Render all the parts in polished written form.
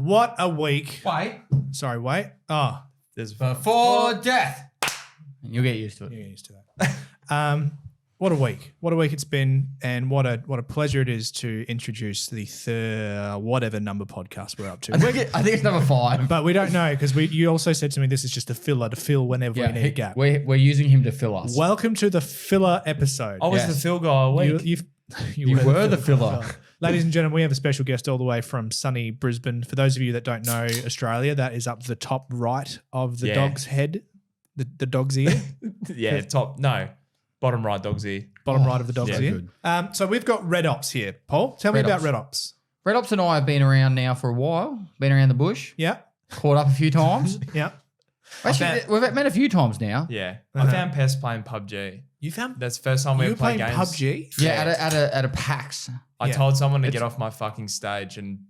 what a week. Wait. Sorry, wait. Oh, There's before death. You'll get used to it. you're used to that. What a week. What a week it's been, and what a pleasure it is to introduce the whatever number podcast we're up to. I think it's number 5. But we don't know because you also said to me this is just a filler to fill whenever we need a gap. We're using him to fill us. Welcome to the filler episode. I was the fill guy all week. You were the filler. Ladies and gentlemen, we have a special guest all the way from sunny Brisbane. For those of you that don't know Australia, that is up the top right of the dog's head, the dog's ear. Bottom right dog's ear. Bottom right of the dog's ear. good. So we've got RedOpz here. Paul, tell me about RedOpz. RedOpz and I have been around now for a while, been around the bush, Yeah. caught up a few times. Yeah. Actually, we've met a few times now. Yeah. Uh-huh. I found Pest playing PUBG. You found That's the first time we you ever were played playing games. PUBG? Yeah, at a PAX. I Yeah. told someone to get off my fucking stage and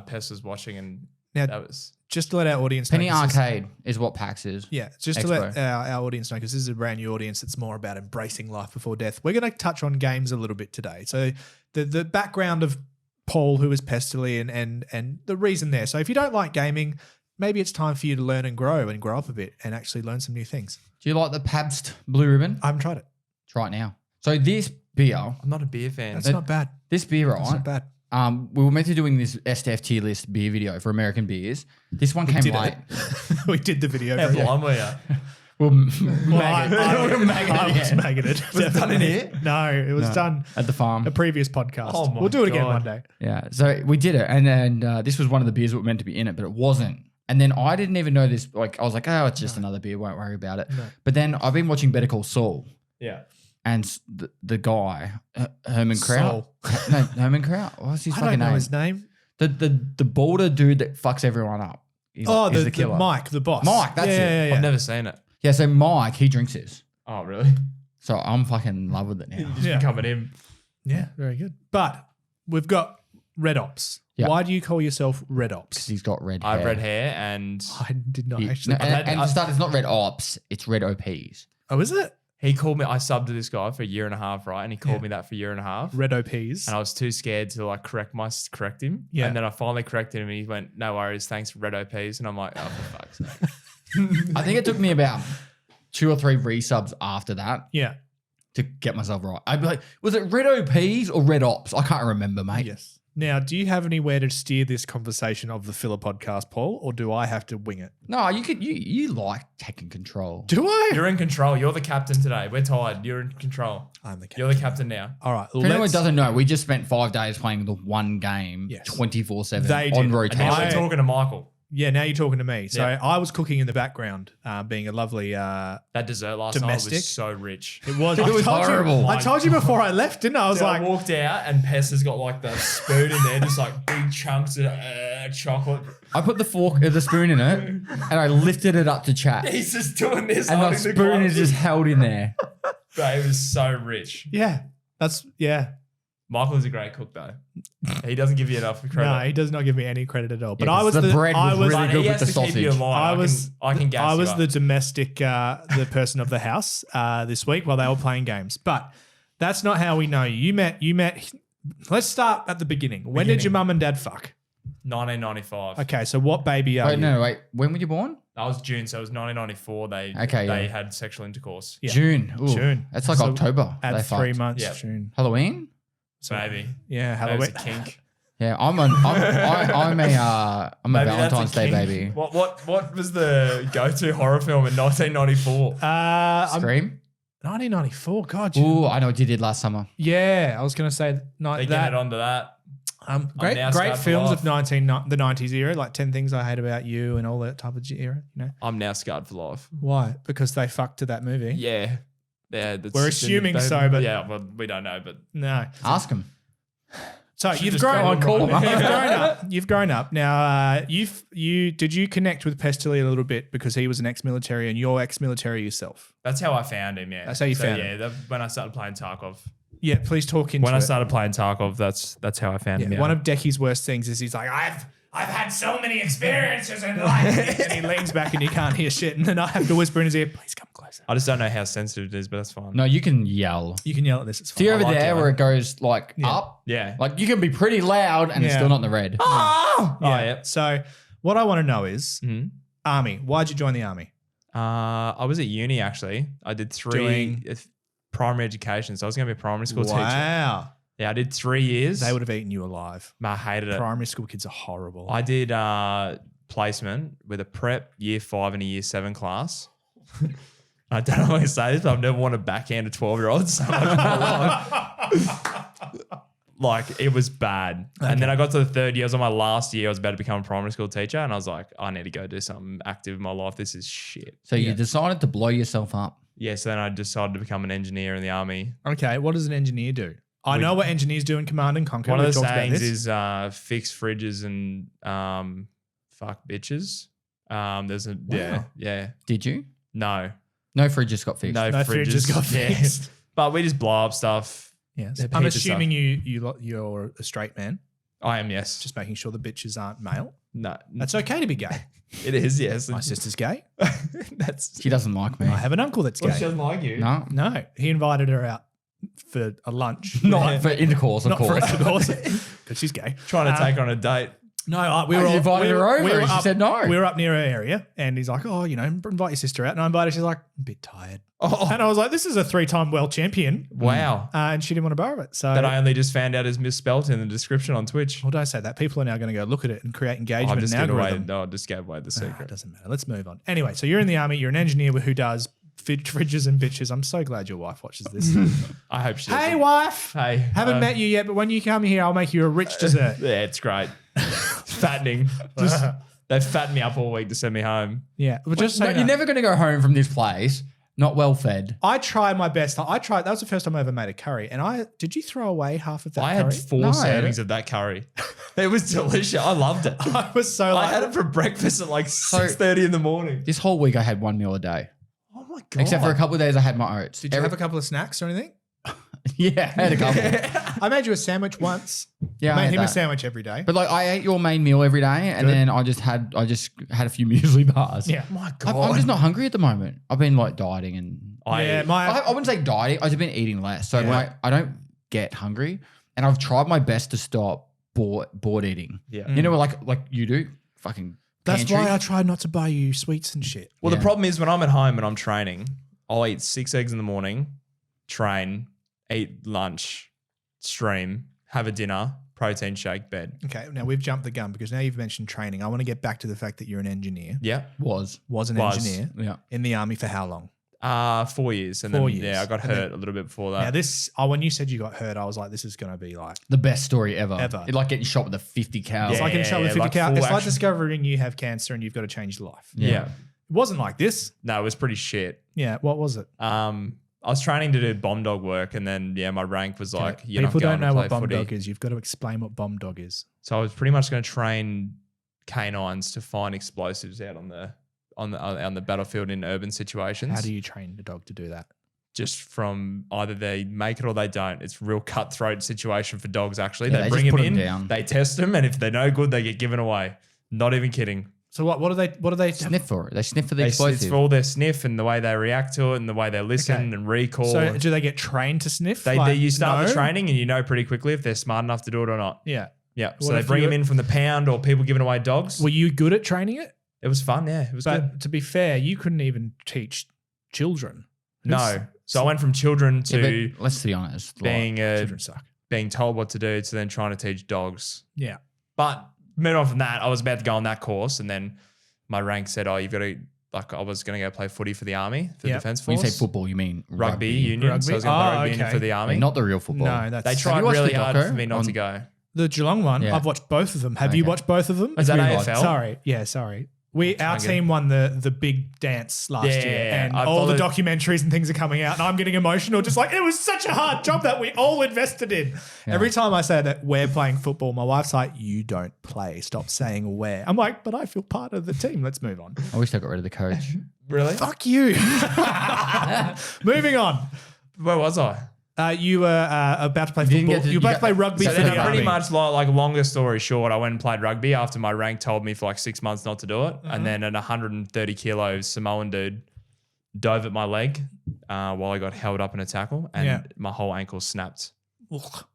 Pest was watching and Now, that was... just to let our audience Penny know. 'cause this- Arcade is what PAX is. Yeah, just to let our audience know, because this is a brand new audience that's more about embracing life before death. We're going to touch on games a little bit today. So the background of Paul, who is Pestily, and the reason there. So if you don't like gaming, maybe it's time for you to learn and grow up a bit and actually learn some new things. Do you like the Pabst Blue Ribbon? I haven't tried it. Try it now. So this beer, I'm not a beer fan. That's not bad. this beer, That's not right? bad. We were meant to doing this STF tier list beer video for American beers. This one came Did late. it. We did the video. How very blind were you? Well, I was maggot magging it. Was it done in here? No, it was done at the farm. a previous podcast. Oh my we'll do it again God. one day. Yeah, so we did it, and then this was one of the beers that were meant to be in it, but it wasn't. And then I didn't even know this. Like I was like, oh, it's just another beer. Won't worry about it. No. But then I've been watching Better Call Saul, Yeah. and the guy Herman Kraut. Saul. No, Herman Kraut. What's his I fucking don't know name? his name. The balder dude that fucks everyone up. Is the killer. Mike, the boss. Mike, that's it. I've never seen it. Yeah, so Mike, he drinks this. Oh, really? So I'm fucking in love with it now. Just becoming him. Yeah, very good. But we've got RedOpz. Yeah. Why do you call yourself Because RedOpz? he's got red hair. I have red hair and I did not He- actually. no, and to start, it's not red ops, it's red OPs. Oh, is it? he called me. I subbed to this guy for a year and a half, right? And he called me that for a year and a half. RedOPs. And I was too scared to like correct him. Yeah. And then I finally corrected him and he went, no worries, thanks for Red OPs. And I'm like, oh, for fuck's sake. I think it took me about 2 or 3 resubs after that Yeah. to get myself right. I'd be like, was it red OPs or red ops? I can't remember, mate. Yes. Now, do you have anywhere to steer this conversation of the filler podcast, Paul, or do I have to wing it? No, you like taking control. Do I? You're in control. You're the captain today. We're tired. You're in control. I'm the captain. You're the captain now. All right. For anyone who doesn't know, we just spent 5 days playing the one game Yes. 24/7 They on did. And rotation. now we're talking to Michael. Yeah, now you're talking to me. So Yeah. I was cooking in the background, being a lovely. That dessert last night Domestic? was so rich. It was. It was told you- horrible. I told you before I left, didn't I? I was So like, I walked out and Pest has got like the spoon in there, just like big chunks of chocolate. I put the spoon in it and I lifted it up to chat. He's just doing this. And the holding spoon glass. is just held in there. Bro, it was so rich. yeah, yeah. Michael is a great cook though. He doesn't give you enough credit. No, he does not give me any credit at all. But Yeah, I 'cause was the bread was really But good he with has the to keep you in sausage. line. I can gas I was you up. the domestic, the person of the house this week while they were playing games. But that's not how we know you. You met. Let's start at the beginning. When did your mum and dad fuck? 1995. Okay, so what baby are Wait, you? no, wait. When were you born? That was June, so it was 1994. They Okay, had sexual intercourse. Yeah. June. Ooh, June. That's like So October. Add They 3 fucked. months. Yeah. June. Halloween? So, Maybe. Yeah, Maybe Halloween. it's a kink. Yeah, I'm a Maybe that's Valentine's Day kink. baby. What was the go-to horror film in 1994? I'm Scream? 1994. God. Ooh, I know what you did last summer. Yeah, I was going to say They get that. it onto that. Great now great scarred for films of life. the 90s era, like 10 Things I Hate About You and all that type of era. You know I'm now scarred for life. why? Because they fucked to that movie. Yeah. Yeah. That's We're assuming so, but- yeah, well, we don't know. But No. Ask him. So you've just grown. go and call You've him. grown up. You've grown up. Now, did you connect with Pestily a little bit because he was an ex-military and you're ex-military yourself? that's how I found him. Yeah. That's how you found him. Yeah. When I started playing Tarkov. Yeah, please talk into When I it. started playing Tarkov, that's how I found him. Yeah. One of Decky's worst things is he's like, I've had so many experiences in life. And he leans back and you can't hear shit. And then I have to whisper in his ear, please come closer. I just don't know how sensitive it is, but that's fine. No, you can yell. You can yell at this. It's fine. See over like there yelling. where it goes like up? Yeah. Like you can be pretty loud and it's Yeah. still not in the red. Oh, Yeah. yeah. So what I want to know is army. Why'd you join the army? I was at uni actually. I did Doing- primary education, so I was going to be a primary school teacher. Wow. Yeah, I did 3 years. They would have eaten you alive. I hated it. Primary school kids are horrible. I did placement with a prep year 5 and a year 7 class. I don't know if I can say this, but I've never wanted to backhand a 12-year-old so much in my life. Like, it was bad. Okay. And then I got to the third year. I was on my last year. I was about to become a primary school teacher. And I was like, I need to go do something active in my life. This is shit. So you decided to blow yourself up. Yeah, so then I decided to become an engineer in the army. Okay, what does an engineer do? I know what engineers do in Command and Conquer. One of We've the talked about sayings this. is fix fridges and fuck bitches. There's a yeah. Did you? No Fridge just got fixed. no No fridges fridges got Yeah. fixed. But we just blow up stuff. Yes. They're I'm heaps of assuming you're a straight man. I am, yes. Just making sure the bitches aren't male. No, That's okay to be gay. it is, yes. My sister's gay. That's She doesn't like me. I have an uncle that's well, she gay. doesn't like you. No. No, he invited her out for a lunch. Not for intercourse, of Not for course. intercourse, because she's gay. Trying to take her on a date. No, we Oh, were you all, invited her over and she said no. We were up near her area, and he's like, "Oh, invite your sister out." And I invited her. She's like, "I'm a bit tired." Oh, And I was like, "This is a 3-time world champion," wow. and she didn't want to borrow it. So, That I only just found out is misspelt in the description on Twitch. well, don't say that. People are now going to go look at it and create I engagement just in gave away. algorithm. No, I just gave away the It secret. doesn't matter. Let's move on. Anyway, so you're in the army. You're an engineer who does fridges and bitches. I'm so glad your wife watches this. I hope she. Hey, doesn't. wife. Hey, Haven't met you yet, but when you come here, I'll make you a rich dessert. Yeah, it's great. Fattening. Just they fatten me up all week to send me home. Yeah, but just so No, you you're know, never going to go home from this place not well fed. I tried my best. I tried. That was the first time I ever made a curry. And did you throw away half of that I curry? had 4 No, I servings of that curry. It was delicious. I loved it. I was so I like, had it for breakfast at like 6:30 in the morning. This whole week I had 1 meal a day. Oh my god! Except for a couple of days I had my oats. did you have a couple of snacks or anything? Yeah, I had a couple. I made you a sandwich once. Yeah, I I made had him a that. sandwich every day. But like I ate your main meal every day and Good. then I just had a few muesli bars. Yeah. my I'm just not hungry at the moment. I've been like dieting and Yeah, I wouldn't say dieting. I've just been eating less. So Yeah. when I don't get hungry and I've tried my best to stop bored eating. yeah. You know, like you do, fucking That's pantry. why I tried not to buy you sweets and shit. Well, Yeah. the problem is when I'm at home and I'm training, I'll eat 6 eggs in the morning, train, eat lunch, stream, have a dinner, protein shake, bed. Okay, now we've jumped the gun because now you've mentioned training. I want to get back to the fact that you're an engineer. Yeah. Was an Was. engineer Yeah. in the army for how long? 4 years. And 4 then, years. yeah, I got And then- hurt a little bit before Now that. when you said you got hurt, I was like, this is going to be like, The best story ever. Ever. It's like getting shot with a 50 cal. it's like in trouble with 50 like cal. full It's like action. discovering you have cancer and you've got to change your life. Yeah. It wasn't like this. No, it was pretty shit. Yeah, what was it? I was training to do bomb dog work, and then my rank was like, Okay. you're People not going don't know to play what bomb footy. dog is. You've got to explain what bomb dog is. So I was pretty much going to train canines to find explosives out on the battlefield in urban situations. How do you train the dog to do that? Just from either they make it or they don't. It's a real cutthroat situation for dogs. Actually, Yeah, they they bring just them put 'em in, down. they test them, and if they're no good, they get given away. Not even kidding. So what do they Sniff for it. They sniff for the It's explosive. for all their sniff and the way they react to it and the way they listen Okay. and recall. So do they get trained to sniff? You start the no? training and you know pretty quickly if they're smart enough to do it or not. Yeah. Yeah. What So they if bring you- them in from the pound or people giving away dogs. Were you good at training it? It was fun. Yeah. It was But good. to be fair, you couldn't even teach children. No. So I went from children Yeah, to but let's be honest. being Children suck. being told what to do to then trying to teach dogs. Yeah. But moving on from that, I was about to go on that course and then my rank said, oh, you've got to, like I was going to go play footy for the army, for the Yep. Defence when Force. you say football, you mean Rugby union. Rugby? So I was going to play Oh, rugby union okay. for the army. Not the real football. No, that's They Have tried you watched really the hard doco for me not on- to go. the Geelong one. Yeah. I've watched both of them. Have you Okay. watched both of them? Is that really AFL? Sorry. Yeah, sorry. Our try and get team won the big dance last Yeah, year, and I all the followed- documentaries and things are coming out, and I'm getting emotional. Just like it was such a hard job that we all invested in. Yeah. Every time I say that we're playing football, my wife's like, "You don't play. Stop saying we're." I'm like, "But I feel part of the team. Let's move on." I wish I got rid of the coach. Really? Fuck you. Moving on. Where was I? You were about to play You didn't football. get to- You were about you to play got- rugby So for then the pretty army. much like longer story short, I went and played rugby after my rank told me for like 6 months not to do it. And then an 130 kilo Samoan dude dove at my leg while I got held up in a tackle and my whole ankle snapped.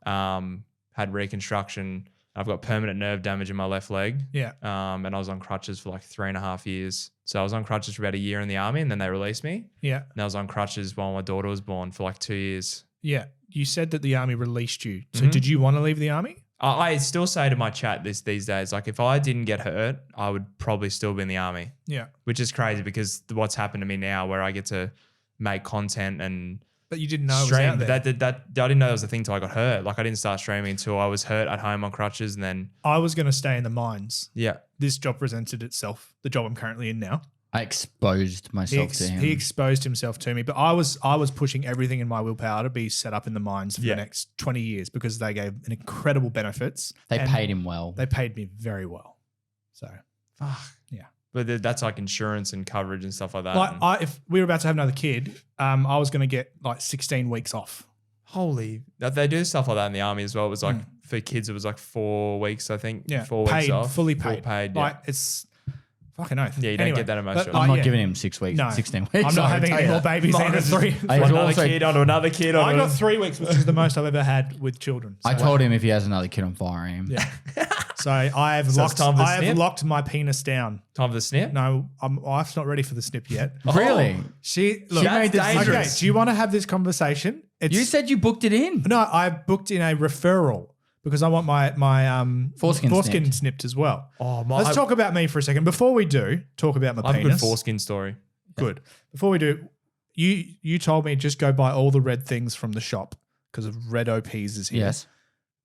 Had reconstruction. I've got permanent nerve damage in my left leg. Yeah. And I was on crutches for like 3.5 years. So I was on crutches for about a year in the army and then they released me. Yeah. And I was on crutches while my daughter was born for like 2 years. Yeah. You said that the army released you. So did you want to leave the army? I still say to my chat these days, like if I didn't get hurt, I would probably still be in the army, Yeah. which is crazy because what's happened to me now where I get to make content and But you didn't know it was stream. out there. That I didn't know that was a thing until I got hurt. Like I didn't start streaming until I was hurt at home on crutches and then, I was going to stay in the mines. yeah. This job presented itself, the job I'm currently in now. I exposed myself to him. He exposed himself to me, but I was pushing everything in my willpower to be set up in the mines for the next 20 years because they gave an incredible benefits. They and paid him well. They paid me very well. So, yeah. But that's like insurance and coverage and stuff like that. Like if we were about to have another kid, I was going to get like 16 weeks off. Holy, they do stuff like that in the army as well. It was like for kids, it was like 4 weeks, I think. Yeah. 4 paid, weeks off. fully Full paid. paid. Like it's fucking oath. Yeah, you don't get that emotional. but, I'm like, not giving him 6 weeks, No. 16 weeks. I'm not having any more babies either. Three. Hey, One he's another also- kid onto another kid. I got 3 weeks, which is the most I've ever had with children. I told him if he has another kid, I'm firing him. Yeah. So I have So it's time for the I have snip? locked my penis down. Time for the snip. No, my wife's not ready for the snip yet. Really? She made this Okay, dangerous. do you want to have this conversation? You said you booked it in. No, I booked in a referral because I want my Foreskin snipped as well. Oh, Let's talk about me for a second. Before we do, talk about my I have a penis. good foreskin story. Good. Before we do, you told me just go buy all the red things from the shop because of RedOpz is here. Yes.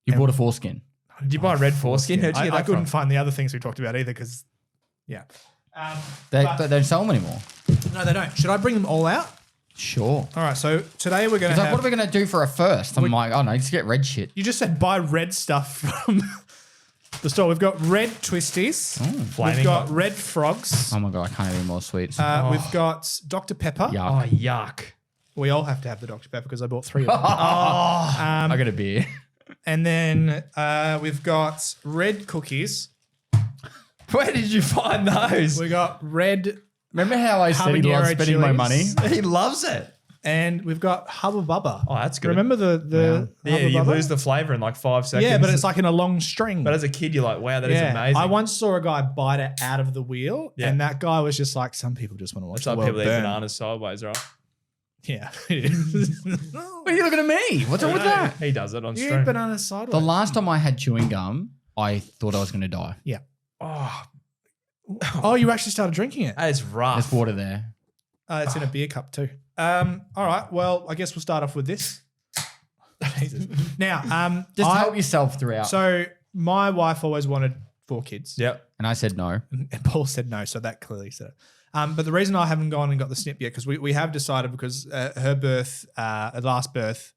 You bought a foreskin. Did you buy red foreskin? How'd you get I that couldn't from? find the other things we talked about either because, yeah. They But- don't sell them anymore. No, they don't. Should I bring them all out? Sure. All right. So today we're going He's to like, have. what are we going to do for a first? I'm like, oh no, just get red shit. You just said buy red stuff from the store. We've got red twisties. We've Flaming got hot. red frogs. Oh my God, I can't have any more sweets. We've got Dr. Pepper. Yuck. Oh, yuck. We all have to have the Dr. Pepper because I bought 3 of them. I got a beer. And then we've got red cookies. Where did you find those? We got red, Remember how I said he loves Habanero spending my money? chilies. He loves it. and we've got Hubba Bubba. Oh, that's good. Remember the Yeah, Hubba you Bubba? lose the flavor in like 5 seconds. Yeah, but it's like in a long string. But as a kid, you're like, wow, that is yeah. amazing. I once saw a guy bite it out of the wheel, Yeah. and that guy was just like, some people just want to watch It's the like world people eat burn. bananas sideways, right? Yeah, it is. What are you looking at me? What's wrong with that? He does it on You eat stream. bananas sideways. The last time I had chewing gum, I thought I was going to die. Yeah. Oh, Oh, you actually started drinking it. that is rough. There's water there. It's in a beer cup too. All right. Well, I guess we'll start off with this. Jesus. Now, Just help yourself throughout. So my wife always wanted 4 kids. Yep. And I said no. And Paul said no, so that clearly said it. But the reason I haven't gone and got the snip yet, because we have decided because her birth, her last birth,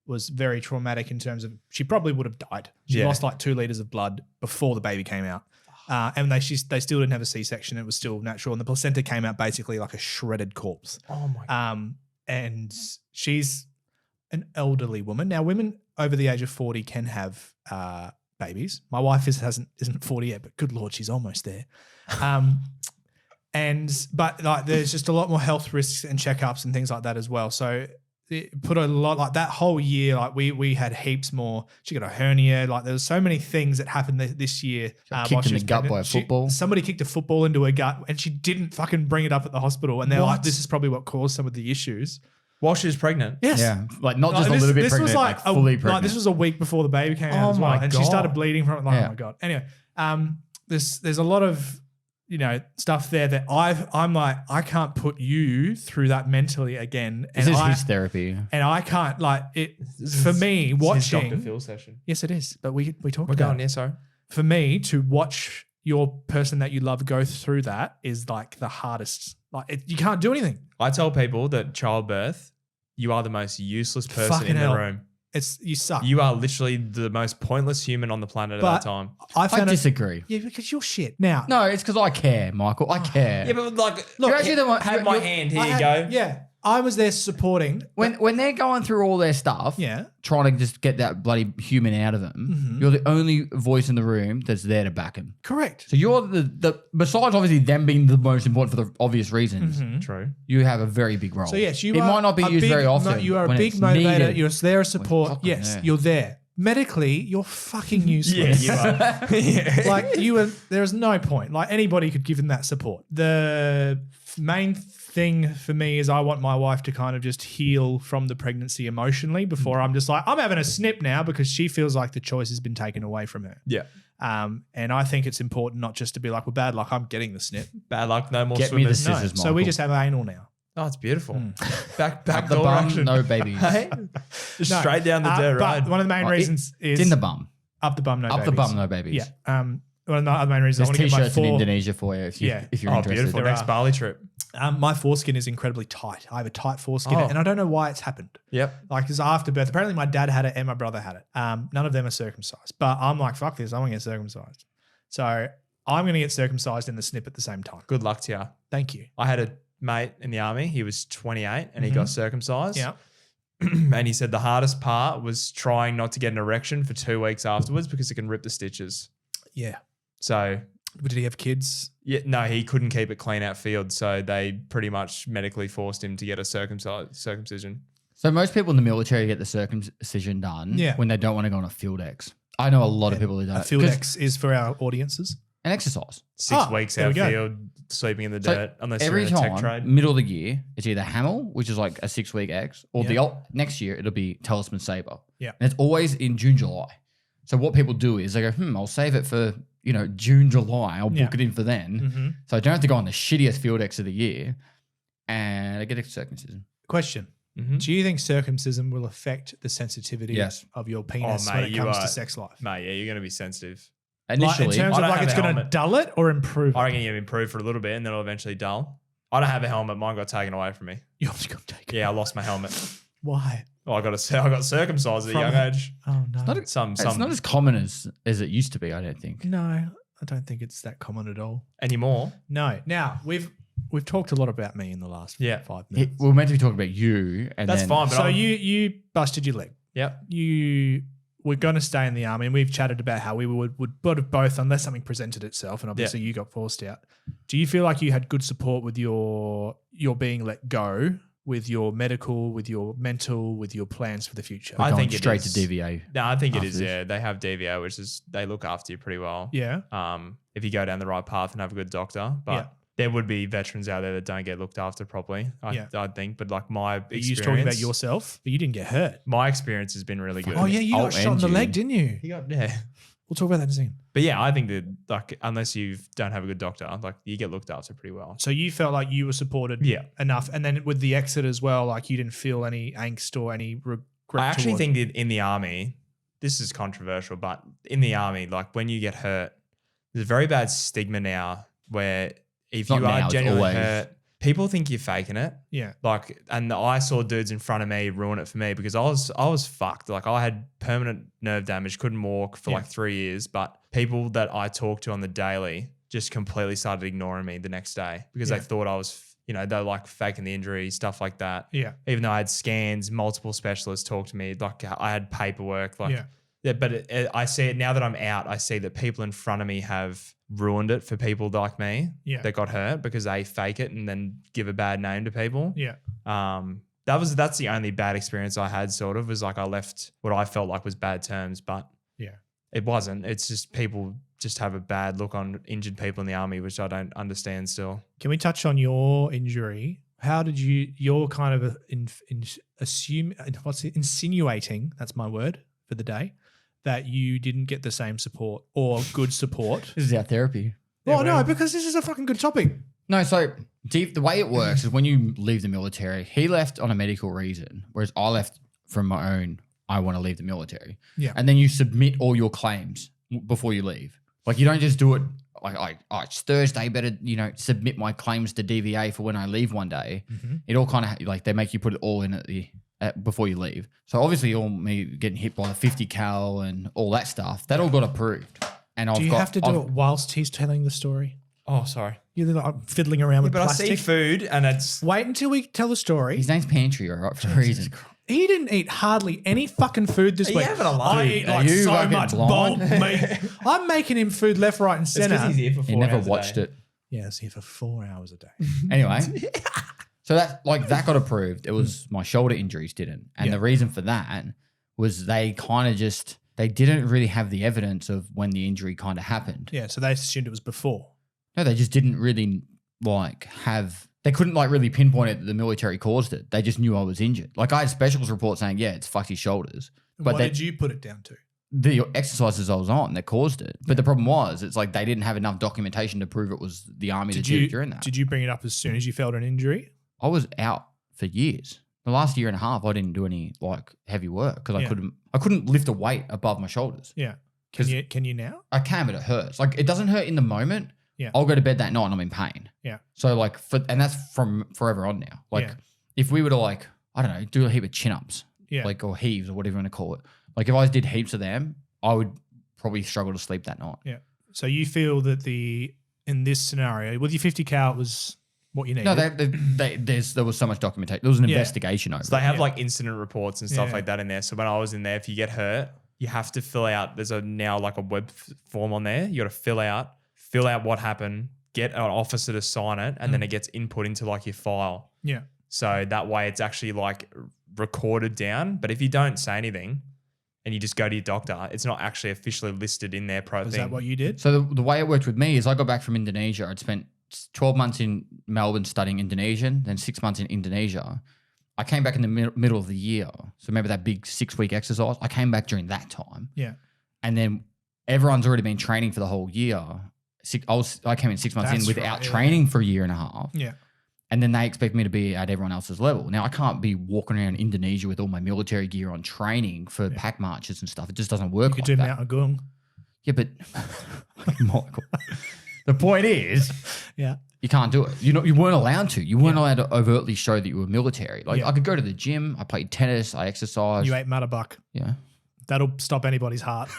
was very traumatic in terms of she probably would have died. She Yeah. lost like 2 liters of blood before the baby came out. And they still didn't have a C-section. It was still natural. And the placenta came out basically like a shredded corpse. Oh my god. And she's an elderly woman. Now, women over the age of 40 can have babies. My wife isn't 40 yet, but good Lord, she's almost there. But like, there's just a lot more health risks and checkups and things like that as well. So it put a lot, like that whole year, like we had heaps more. She got a hernia. Like there was so many things that happened this year. Kicked while in she the was gut pregnant. by a football. Somebody kicked a football into her gut and she didn't fucking bring it up at the hospital. And they're like, What? this is probably what caused some of the issues. While she was pregnant. Yes. Yeah. Like not just Like, a little bit this pregnant, was like fully pregnant. Like this was a week before the baby came out Oh as well. my And she God. started bleeding from it. Like, Yeah. oh my God. Anyway, there's a lot of, stuff there that I'm like, I can't put you through that mentally again. This is his therapy. And I can't, like, it, for me, It's his Dr. watching. Phil session. Yes, it is. But we talked We're about going, it. yeah, sorry. For me to watch your person that you love go through that is like the hardest. Like you can't do anything. I tell people that childbirth, you are the most useless person Fucking in hell. the room. You suck. You are literally the most pointless human on the planet at But- that time. I I found it. disagree. Yeah, because you're shit. Now, No, it's because I care, Michael. I care. Yeah, but like, You're actually the one- have my you're- hand. Here I you had- go. Yeah. I was there supporting. When they're going through all their stuff, Yeah. trying to just get that bloody human out of them, you're the only voice in the room that's there to back them. Correct. So you're the besides obviously them being the most important for the obvious reasons, True. you have a very big role. So yes, you it are might not be a used big very often. You are a when big it's motivator. needed. You're there to support. fucking Yes, there. you're there. Medically, you're fucking useless. Yeah, you are. Like there is no point. Like anybody could give them that support. The main thing for me is I want my wife to kind of just heal from the pregnancy emotionally before I'm just like, I'm having a snip now because she feels like the choice has been taken away from her. Yeah. And I think it's important not just to be like, well, bad luck, I'm getting the snip. Bad luck, no more Get me the swimmers. scissors, So we Michael. just have anal now. Oh, it's beautiful. Back Up the door bum, action. no babies. Hey? Just No, straight down the dirt but ride. one of the main reasons is It's in the bum. up the bum, no Up babies. the bum, no babies. Yeah. One of the other main reasons There's I want to get my t-shirts in fore. Indonesia for you if you're Yeah. interested. Beautiful. There Next are. Bali trip. My foreskin is incredibly tight. I have a tight foreskin, Oh. and I don't know why it's happened. Yep. Like, because after birth, apparently my dad had it and my brother had it. None of them are circumcised, but I'm like, fuck this, I want to get circumcised. So I'm going to get circumcised in the snip at the same time. Good luck to you. Thank you. I had a mate in the army. He was 28 and he got circumcised. Yeah. And he said the hardest part was trying not to get an erection for 2 weeks afterwards because it can rip the stitches. Yeah. So, Did he have kids? yeah, no, he couldn't keep it clean outfield. So they pretty much medically forced him to get a circumcision. So most people in the military get the circumcision done Yeah. when they don't want to go on a field X. I know a lot of people who do A that. field 'Cause- X is for our audiences. An exercise. 6 Ah, weeks there we go. outfield, sleeping in the So dirt, unless every you're in a tech time, trade. middle of the year, it's either Hamel, which is like a 6-week X, or next year it'll be Talisman Sabre. Yeah. And it's always in June, July. So what people do is they go, I'll save it for, June, July. I'll Yeah. book it in for then. Mm-hmm. So I don't have to go on the shittiest field X of the year. And I get a circumcision. Question. Mhm. Do you think circumcision will affect the sensitivity Yes. of your penis mate, when it you comes are- to sex life? Mate, yeah, you're going to be sensitive. Like, in Initially, terms I of don't like have it's a going to helmet. dull it or improve I it? reckon you improve for a little bit and then it'll eventually dull. I don't have a helmet. Mine got taken away from me. You're just going to take it. Yeah, I lost my helmet. Why? Oh, I got circumcised at a young age. Oh, no. it's not as common as it used to be, I don't think. No, I don't think it's that common at all. Anymore. No. Now, we've talked a lot about me in the last 5 minutes. We're meant to be talking about you. And That's then, fine, but So I'm- you busted your leg. Yep. You were going to stay in the army, and we've chatted about how we would have both, unless something presented itself, and obviously you got forced out. Do you feel like you had good support with your being let go, with your medical, with your mental, with your plans for the future? I going think it straight is. to DVA. No, I think it after is. this. Yeah, they have DVO, which is they look after you pretty well. Yeah. If you go down the right path and have a good doctor, but Yeah. there would be veterans out there that don't get looked after properly. Yeah. I think, but like my Are you experience, just talking about yourself, but you didn't get hurt. my experience has been really good. Oh, yeah, you I'll got shot in end the you. leg, didn't you? Yeah. We'll talk about that in a second. But yeah, I think that like unless you don't have a good doctor, like you get looked after pretty well. So you felt like you were supported Yeah. enough. And then with the exit as well, like you didn't feel any angst or any regret. I actually towards- think that in the army, this is controversial, but in the army, like when you get hurt, there's a very bad stigma now where if Not you now, are it's genuinely always. hurt, people think you're faking it. Yeah. Like, and I saw dudes in front of me ruin it for me because I was fucked. Like I had permanent nerve damage, couldn't walk for like 3 years, but people that I talked to on the daily just completely started ignoring me the next day because Yeah. they thought I was, they're like faking the injury, stuff like that. Yeah. Even though I had scans, multiple specialists talk to me, like I had paperwork, like Yeah. yeah. But I see it now that I'm out. I see that people in front of me have ruined it for people like me Yeah. that got hurt because they fake it and then give a bad name to people. Yeah. That's the only bad experience I had. Sort of was like I left what I felt like was bad terms, but Yeah. it wasn't. It's just people just have a bad look on injured people in the army, which I don't understand still. Can we touch on your injury? How did you're kind of insinuating, that's my word for the day, that you didn't get the same support or good support? This is our therapy. Oh, no, because this is a fucking good topic. No, so the way it works is when you leave the military, he left on a medical reason, whereas I left from my own, I want to leave the military. Yeah. And then you submit all your claims before you leave. Like you don't just do it like oh, it's Thursday, better, submit my claims to DVA for when I leave one day. Mm-hmm. It all kind of like they make you put it all in before you leave. So obviously all me getting hit by the 50 cal and all that stuff, that all got approved. And Do you have to do it whilst he's telling the story? Oh, sorry. You're like fiddling around with But I plastic. see food and it's Wait until we tell the story. His name's Pantry, all right, for a reason. He didn't eat hardly any fucking food this Are you week. having a laugh? I Dude, eat are like you so fucking much blind? bulk meat. I'm making him food left, right, and it's center. because he's here for 4 He never hours a watched day. it. Yeah, it's here for 4 hours a day. Anyway, so that got approved. It was my shoulder injuries didn't, and Yeah. the reason for that was they kind of just they didn't really have the evidence of when the injury kind of happened. Yeah, so they assumed it was before. No, they just didn't really like have. They couldn't like really pinpoint it that the military caused it. They just knew I was injured. Like I had specials report saying, yeah, it's fucked his shoulders. But What they, did you put it down to? the exercises I was on that caused it. But the problem was, it's like they didn't have enough documentation to prove it was the army that did it during that. Did you bring it up as soon as you felt an injury? I was out for years. The last year and a half, I didn't do any like heavy work because Yeah. I couldn't lift a weight above my shoulders. Yeah. 'Cause- Can you now? I can, but it hurts. Like it doesn't hurt in the moment. Yeah. I'll go to bed that night and I'm in pain. Yeah. So like and that's from forever on now. Like Yeah. if we were to like, I don't know, do a heap of chin ups, Yeah. like or heaves or whatever you want to call it. Like if I did heaps of them, I would probably struggle to sleep that night. Yeah. So you feel that in this scenario, with your 50 cal, it was what you needed? No, there was so much documentation. There was an Yeah. investigation over So they it. have Yeah. like incident reports and stuff Yeah. like that in there. So when I was in there, if you get hurt, you have to fill out. There's now like a web form on there. You got to fill out what happened, get an officer to sign it, and then it gets input into like your file. Yeah. So that way it's actually like recorded down. But if you don't say anything and you just go to your doctor, it's not actually officially listed in their Was that what you did? So the way it worked with me is I got back from Indonesia. I'd spent 12 months in Melbourne studying Indonesian, then 6 months in Indonesia. I came back in the middle of the year. So remember that big 6-week exercise? I came back during that time. Yeah. And then everyone's already been training for the whole year. I came in 6 months That's in without right, yeah. training for a year and a half. Yeah. And then they expect me to be at everyone else's level. Now, I can't be walking around Indonesia with all my military gear on training for pack marches and stuff. It just doesn't work You could like do that. Mount Agung. Yeah, but Michael, the point is, Yeah. you can't do it. You weren't allowed to. You weren't allowed to overtly show that you were military. Like Yeah. I could go to the gym. I played tennis. I exercised. You ate Matabuck. Yeah. That'll stop anybody's heart.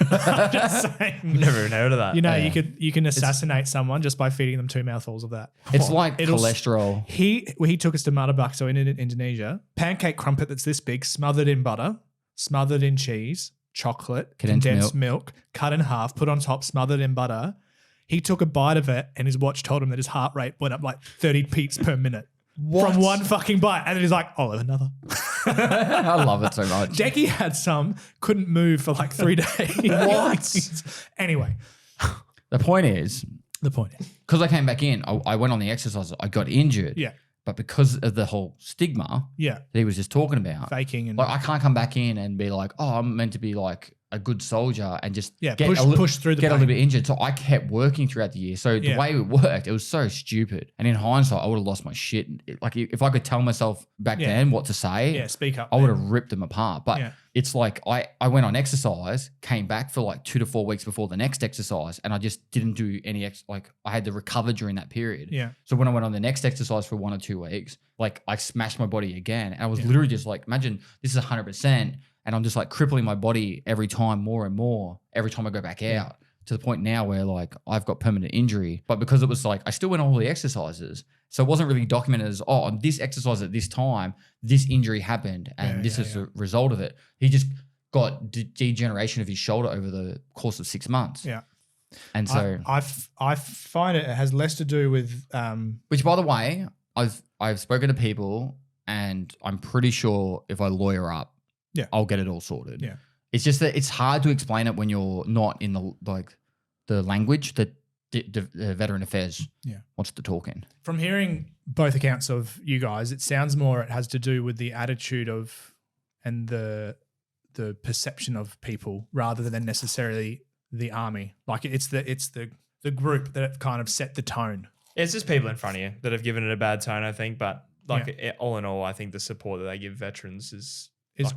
Just saying. Never even heard of that. You know, you can assassinate someone just by feeding them 2 mouthfuls of that. It's like It'll- cholesterol. He took us to Matabuck, so in Indonesia, pancake crumpet that's this big, smothered in butter, smothered in cheese, chocolate, condensed milk, cut in half, put on top, smothered in butter. He took a bite of it, and his watch told him that his heart rate went up like 30 beats per minute from one fucking bite. And then he's like, "I'll have another." I love it so much. Jackie had some, couldn't move for like 3 days. What? Anyway, The point is, the point is, because I came back in, I went on the exercise. I got injured. yeah, But because of the whole stigma yeah, that he was just talking about, faking and like I can't come back in and be like, oh, I'm meant to be like a good soldier and just push through the get a pain. little bit injured. So I kept working throughout the year. So the Yeah. way it worked, it was so stupid. And in hindsight, I would have lost my shit. Like if I could tell myself back Yeah. then what to say, Yeah, speak up. I would man. have ripped them apart. But Yeah. it's like I went on exercise, came back for like 2 to 4 weeks before the next exercise, and I just didn't do any like I had to recover during that period. Yeah. So when I went on the next exercise for 1 or 2 weeks, like I smashed my body again. And I was Yeah. literally just like, imagine this is 100%. And I'm just like crippling my body every time more and more, every time I go back out to the point now where like I've got permanent injury. But because it was like, I still went on all the exercises. So it wasn't really documented as, oh, on this exercise at this time, this injury happened and Yeah, this yeah, is yeah. the result of it. He just got degeneration of his shoulder over the course of 6 months. Yeah. And so, I find it has less to do with which by the way, I've spoken to people and I'm pretty sure if I lawyer up, Yeah. I'll get it all sorted. Yeah. It's just that it's hard to explain it when you're not in the language that the Veteran Affairs wants to talk in. from hearing both accounts of you guys, it sounds more it has to do with the attitude of and the perception of people rather than necessarily the army. Like it's the group that have kind of set the tone. It's just people in front of you that have given it a bad tone, I think. But all in all, I think the support that they give veterans is it's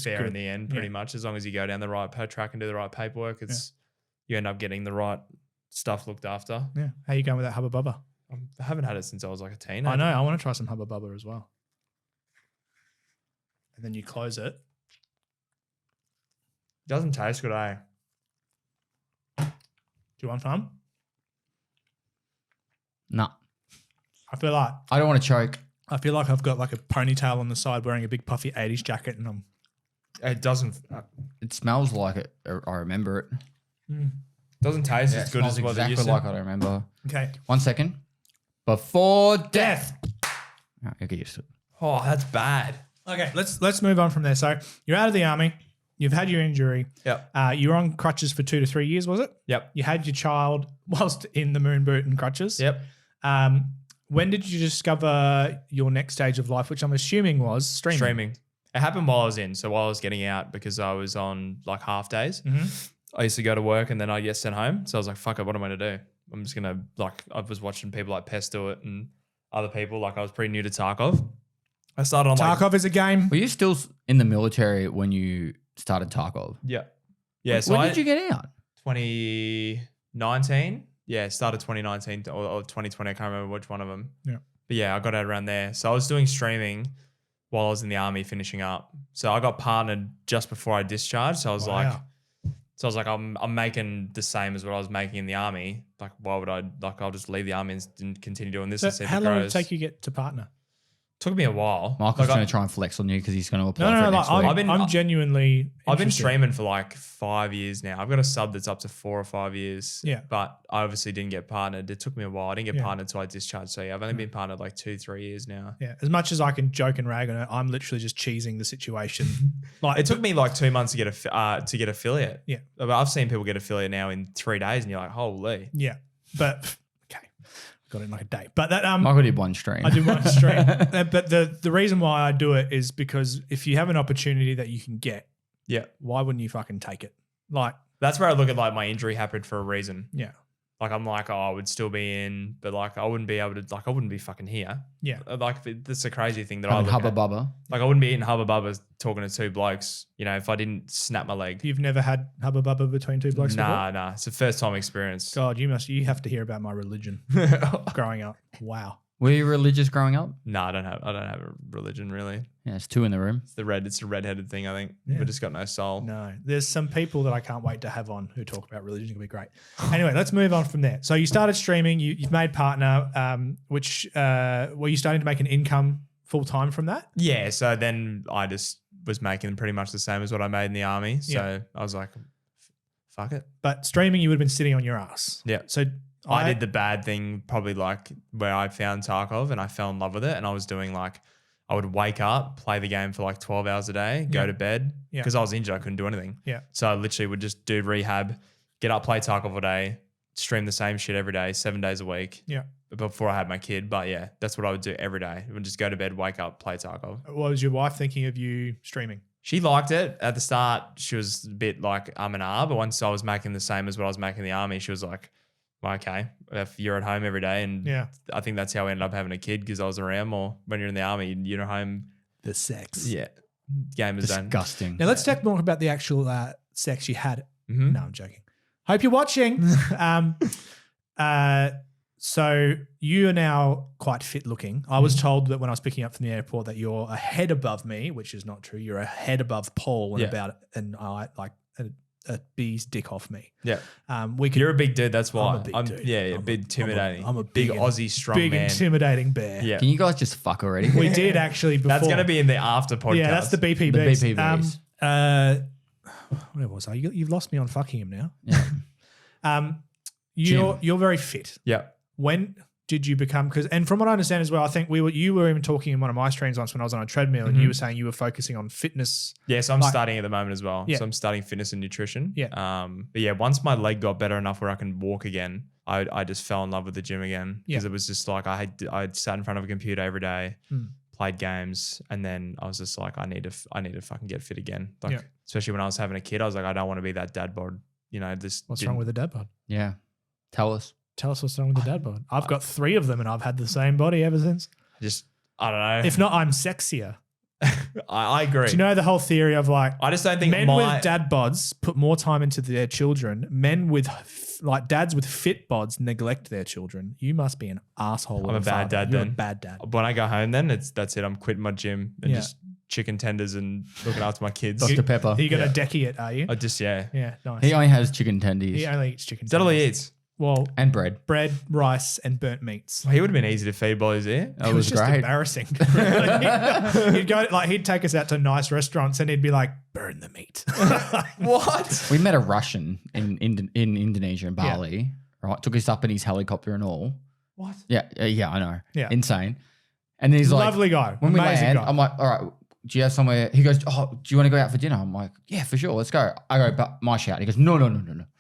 fair good. in the end, pretty much. As long as you go down the right track and do the right paperwork, you end up getting the right stuff looked after. Yeah. How you going with that Hubba Bubba? I haven't had it since I was like a teenager. I know. I want to try some Hubba Bubba as well. And then you close it. Doesn't taste good, eh? Do you want some? No. I feel like I don't want to choke. I've got like a ponytail on the side wearing a big puffy 80s jacket and I'm It doesn't It smells like it. I remember it. doesn't taste Yeah, as it good as smells what they exactly used to. like I remember. okay. 1 second. Before death. Death. All right, you'll get used to it. Oh, that's bad. Okay, let's move on from there. So you're out of the army. You've had your injury. Yep. You were on crutches for 2 to 3 years, was it? Yep. You had your child whilst in the moon boot and crutches. Yep. When did you discover your next stage of life, which I'm assuming was streaming? It happened while I was in. So while I was getting out, because I was on like half days, Mhm. I used to go to work and then I'd get sent home. So I was like, fuck it, what am I going to do? I'm just going to I was watching people like Pest do it and other people. Like I was pretty new to Tarkov. I started on Tarkov is a game. Were you still in the military when you started Tarkov? Yeah. Yeah. So When did you get out? 2019. Yeah, started 2019 or 2020. I can't remember which one of them. Yeah. But yeah, I got out around there. So I was doing streaming while I was in the army finishing up. So I got partnered just before I discharged. So I was like, I'm making the same as what I was making in the army. Like, why would I, like, I'll just leave the army and continue doing this and see So if how it long did grows. it take you to get to partner? Took me a while. Michael's Like, going to try and flex on you because he's going to apply No, for it like, next week. I'm genuinely I've been interested. streaming for like 5 years now. I've got a sub that's up to 4 or 5 years. Yeah. But I obviously didn't get partnered. It took me a while. I didn't get Yeah. partnered until I discharged. So yeah, I've only been partnered like 2-3 years now. Yeah, as much as I can joke and rag on it, I'm literally just cheesing the situation. Like It took me like 2 months to get affiliate. Yeah. But I've seen people get affiliate now in 3 days and you're like, holy. Yeah, but okay, got it in like a day. But that Michael did one stream. I did one stream. But the reason why I do it is because if you have an opportunity that you can get, Yeah. why wouldn't you fucking take it? Like, That's where I look at like my injury happened for a reason. yeah, Like I'm like, oh, I would still be in, but like I wouldn't be able to, like I wouldn't be fucking here. yeah, Like that's a crazy thing that I Having look Hubba at. Bubba. Like I wouldn't be eating Hubba Bubba talking to 2 blokes, you know, if I didn't snap my leg. you've never had hubba bubba between 2 blokes before? Nah. It's a first time experience. God, you have to hear about my religion growing up. Wow. Were you religious growing up? No, I don't have a religion really. Yeah, it's 2 in the room. It's a redheaded thing, I think. Yeah. We just got no soul. No, there's some people that I can't wait to have on who talk about religion. It'll be great. Anyway, let's move on from there. So you started streaming. You've made partner, which were you starting to make an income full time from that? Yeah, so then I just was making pretty much the same as what I made in the army. So Yeah. I was like, fuck it. But streaming, you would have been sitting on your ass. Yeah. So I did the bad thing, probably like where I found Tarkov and I fell in love with it. And I was doing like, I would wake up, play the game for like 12 hours a day, go Yeah. to bed Yeah. because I was injured. I couldn't do anything. Yeah. So I literally would just do rehab, get up, play Tarkov all day, stream the same shit every day, 7 days a week. Yeah. Before I had my kid. But yeah, that's what I would do every day. I would just go to bed, wake up, play Tarkov. What was your wife thinking of you streaming? She liked it. At the start, she was a bit like and ah, but once I was making the same as what I was making in the army, she was like, well, okay, if you're at home every day. And Yeah. I think that's how I ended up having a kid because I was around more. When you're in the army, you're at home. The sex. Yeah. Game is done. Disgusting. Now let's talk more about the actual sex you had. Mhm. No, I'm joking. Hope you're watching. So you are now quite fit looking. I was told that when I was picking up from the airport that you're a head above me, which is not true. You're a head above Paul and Yeah. about an eye like a bee's dick off me. Yeah. We could You're a big dude. That's why. I'm a big dude. Yeah, I'm a- big intimidating. I'm a big big Aussie strong big man. intimidating bear. Yeah. Can you guys just fuck already? We did actually before. That's going to be in the after podcast. Yeah, that's the BPBs. The BPBs. Where was I? You've lost me on fucking him now. Yeah. You're very fit. Yeah. When did you become? And from what I understand as well, I think you were even talking in one of my streams once when I was on a treadmill, and you were saying you were focusing on fitness. Yeah, so I'm Like- studying at the moment as well. Yeah. So I'm studying fitness and nutrition. Yeah. But yeah, once my leg got better enough where I can walk again, I just fell in love with the gym again because Yeah. it was just like I sat in front of a computer every day, Mm. played games, and then I was just like I need to fucking get fit again. Like Yeah. especially when I was having a kid, I was like I don't want to be that dad bod. You know, this What's wrong with the dad bod? Yeah. Tell us. Tell us what's wrong with the dad bod. I've got 3 of them, and I've had the same body ever since. just I don't know. If not, I'm sexier. I agree. Do you know the whole theory of like I just don't think men with dad bods put more time into their children. Men with like dads with fit bods neglect their children. You must be an asshole. I'm a bad dad You're then. a bad dad. when I go home, then that's it. I'm quitting my gym and Yeah. just chicken tenders and looking after my kids. Dr. Pepper. Are you going to decky it, are you? I just Yeah, nice. He only has chicken tendies. He only eats chicken. Is that all he tenders. eats? Well, And bread. bread, rice, and burnt meats. He would have been easy to feed while he was there. It was just great. embarrassing. He'd go he'd take us out to nice restaurants and he'd be like, burn the meat. What? We met a Russian in Indonesia, in Bali, right? Took us up in his helicopter and all. What? Yeah, I know. Yeah. Insane. And he's like, Lovely guy. when we Amazing land, guy. I'm like, all right, do you have somewhere? He goes, oh, do you want to go out for dinner? I'm like, yeah, for sure, let's go. I go, but my shout. He goes, no.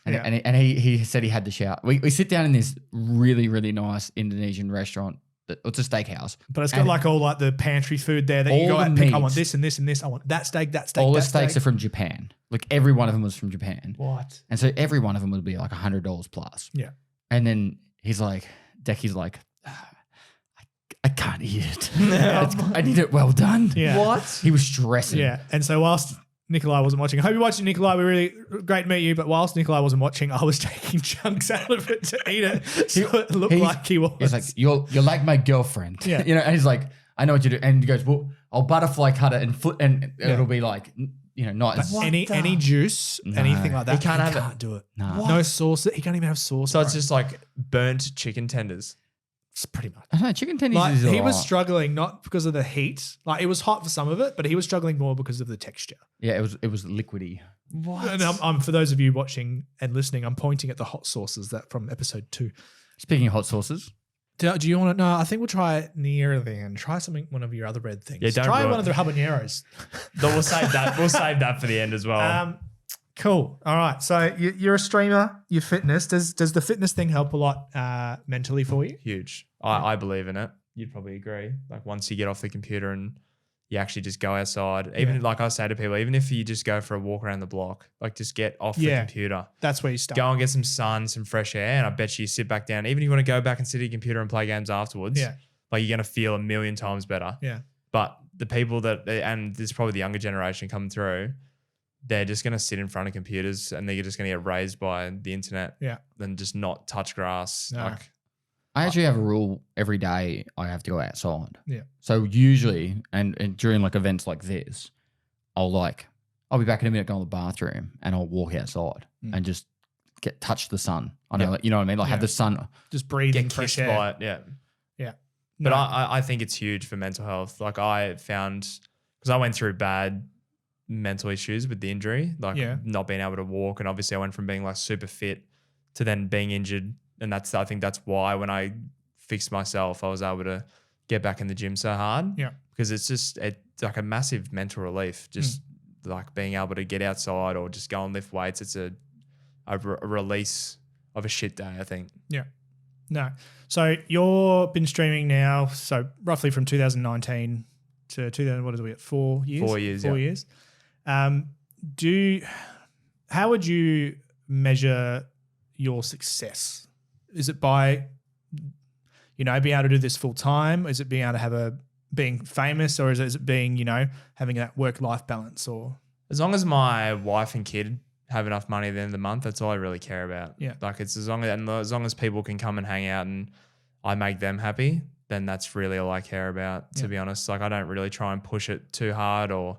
Yeah. And he said he had the shout. We sit down in this really, really nice Indonesian restaurant. It's a steakhouse. But it's got like all like the pantry food there that you All go the out and pick. I want meats. this and this and this. I want that steak, that steak, All that the steaks steak. are from Japan. Like every one of them was from Japan. What? And so every one of them would be like $100 plus. Yeah. And then he's like, Decky's like, I can't eat it. I need it well done. Yeah. What? He was stressing. Yeah. And so whilst Nikolai wasn't watching, I hope you're watching, Nikolai. We're really great to meet you. But whilst Nikolai wasn't watching, I was taking chunks out of it to eat it. So it looked like he was. He's like, you're like my girlfriend. Yeah. And he's like, I know what you do. And he goes, well, I'll butterfly cut it and it'll be like, nice. But any juice, No. anything like that, He can't have it. do it. No. No sauce. He can't even have sauce. So it's bro. just like burnt chicken tenders. It's pretty much. I don't know, chicken tendies Like is he was alright. struggling not because of the heat. Like it was hot for some of it, but he was struggling more because of the texture. Yeah, it was liquidy. What? And I'm for those of you watching and listening, I'm pointing at the hot sauces that from episode 2. Speaking of hot sauces, Do you want to? No, I think we'll try it near the end. Try one of your other bread things. Yeah, don't try ruin one of it. the habaneros. No, we'll save that. We'll save that for the end as well. Cool. All right. So you're a streamer. Your fitness does the fitness thing help a lot mentally for you? Huge. I believe in it. You'd probably agree. Like once you get off the computer and you actually just go outside, even like I say to people, even if you just go for a walk around the block, like just get off the computer. That's where you start. Go and get some sun, some fresh air, and I bet you sit back down. Even if you want to go back and sit at your computer and play games afterwards, like you're going to feel a million times better. Yeah. But the people and this is probably the younger generation coming through, they're just going to sit in front of computers and they're just going to get raised by the internet. Yeah. And just not touch grass. No. Like, I actually have a rule every day I have to go outside. Yeah. So usually, and during like events like this, I'll be back in a minute, go to the bathroom and I'll walk outside and just touch the sun. I know, you know what I mean? Like have the sun. Just breathing get fresh kissed air. by it. Yeah. Yeah. But No. I think it's huge for mental health. Like I found, because I went through bad mental issues with the injury, like not being able to walk. And obviously I went from being like super fit to then being injured. And I think that's why when I fixed myself, I was able to get back in the gym so hard. Yeah. Because it's like a massive mental relief, just like being able to get outside or just go and lift weights. It's a release of a shit day, I think. Yeah. No. So you've been streaming now, so roughly from 2019 to 2000, what is it? 4 years? 4 years, 4 years. How would you measure your success? Is it by, being able to do this full time? Is it being able to being famous, or is it being, having that work-life balance? Or As long as my wife and kid have enough money at the end of the month, that's all I really care about. Yeah. Like it's as long as people can come and hang out and I make them happy, then that's really all I care about, to be honest. Like I don't really try and push it too hard or,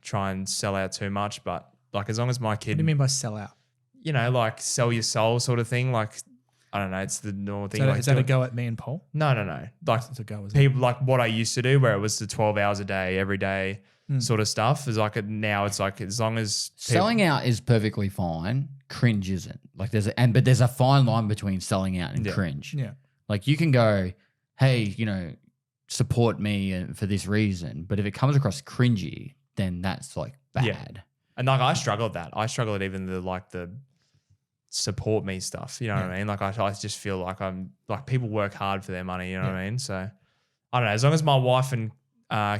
try and sell out too much. But like as long as my kid, what do you mean by sell out? like sell your soul sort of thing. Like, I don't know, it's the normal thing. Is that a go at me and Paul? No. Like It's a go, is it? people like what I used to do where it was the 12 hours a day, every day sort of stuff is like now it's like as long as Selling out is perfectly fine. Cringe isn't. Like but there's a fine line between selling out and cringe. Yeah. Like you can go, hey, support me for this reason. But if it comes across cringy, then that's like bad. Yeah. And like I struggle with that. I struggle at even the support me stuff. You know what I mean? Like I just feel like I'm like people work hard for their money. You know what I mean? So I don't know. As long as my wife and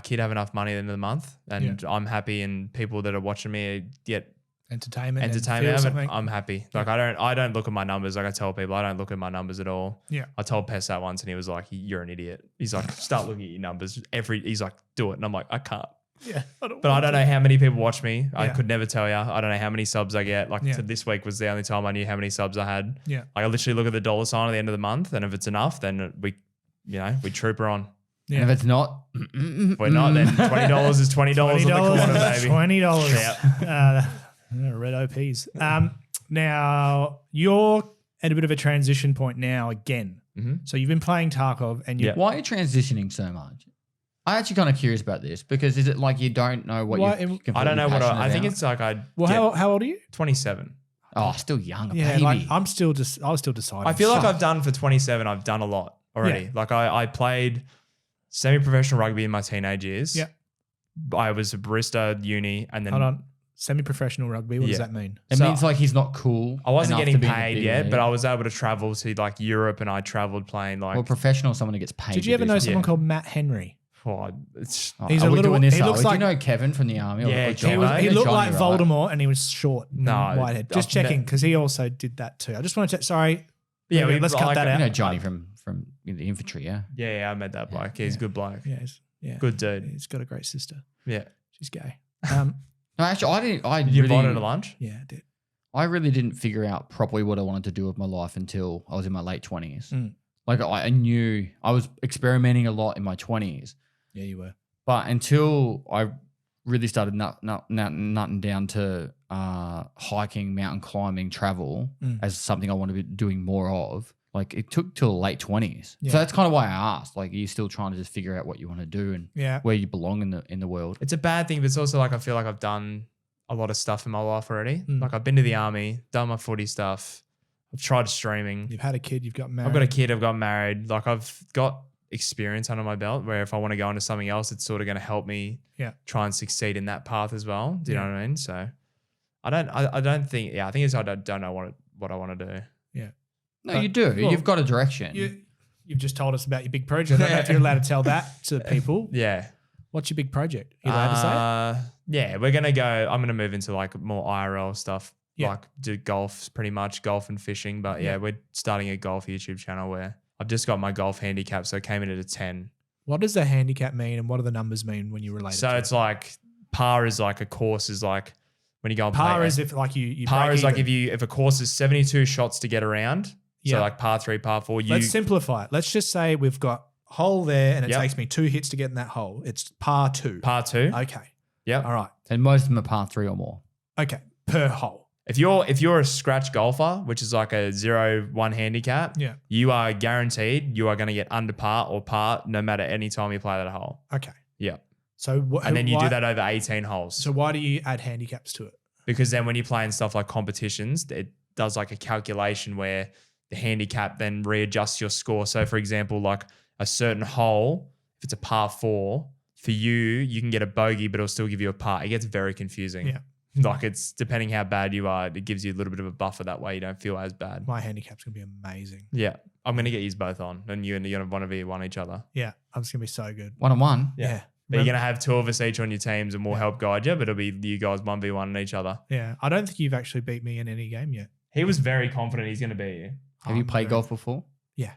kid have enough money at the end of the month, and I'm happy, and people that are watching me get entertainment, and feel something. I'm happy. Like I don't look at my numbers. Like I tell people, I don't look at my numbers at all. Yeah. I told Pest that once, and he was like, "You're an idiot." He's like, "Start looking at your numbers." He's like, "Do it," and I'm like, "I can't." Yeah. But I don't know how many people watch me. I could never tell you. I don't know how many subs I get. Like so this week was the only time I knew how many subs I had. Yeah. Like I literally look at the dollar sign at the end of the month, and if it's enough, then we troop her on. Yeah. And if it's not, If we're not, then $20 is $20 on the corner, baby. $20. RedOpz. Now, your at a bit of a transition point now again. Mm-hmm. So you've been playing Tarkov and you Yeah. Why are you transitioning so much? I'm actually kind of curious about this because is it like you don't know what Why- you're completely I don't know what passionate I think about? it's like how old are you? 27. Oh, still young, a Yeah, baby. like I was still deciding. I feel like Fuck. I've done for 27, I've done a lot already. Like I played semi-professional rugby in my teenage years. Yeah. I was a barista at uni and then Hold on. Semi-professional rugby. What does Yeah. that mean? It So- means like he's not cool. I wasn't enough getting to be in the paid big yet, league. but I was able to travel to like Europe and I traveled playing like Well, professional, someone who gets paid. Did to you ever do know something. someone called Matt Henry? oh, it's Oh, He's are a we little- doing this? he Are looks we? Do like- you know Kevin from the army? Or- Yeah, or Kevin. He, was, Johnny, he looked Johnny, like right? Voldemort and he was short. and No, whitehead. Just I've met- checking because he also did that too. I just want to check. Sorry. yeah, Okay, let's cut like, that You out. know Johnny from the infantry, yeah. Yeah, I met that bloke. He's a good bloke. Yeah, yeah. Good dude. He's got a great sister. Yeah. She's gay. No, actually, I didn't. I Did you really, invite her to lunch? Yeah, I did. I really didn't figure out properly what I wanted to do with my life until I was in my late 20s. Mm. Like I knew I was experimenting a lot in my 20s, Yeah, you were. but until I really started nutting down to hiking, mountain climbing, travel as something I want to be doing more of. Like it took till the late 20s. Yeah. So that's kind of why I asked. Like, are you still trying to just figure out what you want to do and Yeah. where you belong in the world? It's a bad thing, but it's also like I feel like I've done a lot of stuff in my life already. Mm. Like I've been to the army, done my footy stuff. I've tried streaming. You've had a kid. You've got married. I've got a kid. I've got married. Like I've got experience under my belt where if I want to go into something else, it's sort of going to help me try and succeed in that path as well. Do you know what I mean? So I don't think, I think it's, I don't know what I want to do. Yeah. No, But- you do. well, You've got a direction. You've just told us about your big project. I don't know if you're allowed to tell that to people. Yeah. What's your big project? Are you allowed to say it? Yeah, I'm going to move into like more IRL stuff. Yeah. Like do golf, pretty much golf and fishing. But yeah, we're starting a golf YouTube channel where I've just got my golf handicap. So it came in at a 10. What does the handicap mean and what do the numbers mean when you relate it So to it's like par is like a course is like when you go and par play. is if like you Par break is like even. if a course is 72 shots to get around. Yeah. So like par 3, par 4, Let's simplify it. Let's just say we've got a hole there and it Yep. takes me 2 hits to get in that hole. It's par 2. par 2. Okay. Yep. All right. And most of them are par 3 or more. Okay. Per hole. If you're a scratch golfer, which is like a 0-1 handicap, Yeah. you are guaranteed you are going to get under par or par no matter any time you play that hole. Okay. Yeah. So And then you do that over 18 holes. So why do you add handicaps to it? Because then when you play in stuff like competitions, it does like a calculation where the handicap then readjusts your score. So for example, like a certain hole, if it's a par 4, for you can get a bogey, but it'll still give you a par. It gets very confusing. Yeah. Like it's depending how bad you are, it gives you a little bit of a buffer. That way you don't feel as bad. My handicap's going to be amazing. Yeah. I'm going to get you both on and you're going to want to be one each other. Yeah. I'm just going to be so good. 1-on-1. Yeah. But you're going to have 2 of us each on your teams and we'll help guide you, but it'll be you guys 1v1 on each other. Yeah. I don't think you've actually beat me in any game yet. He was very confident he's going to beat you. Have you played I'm golf before? Yeah.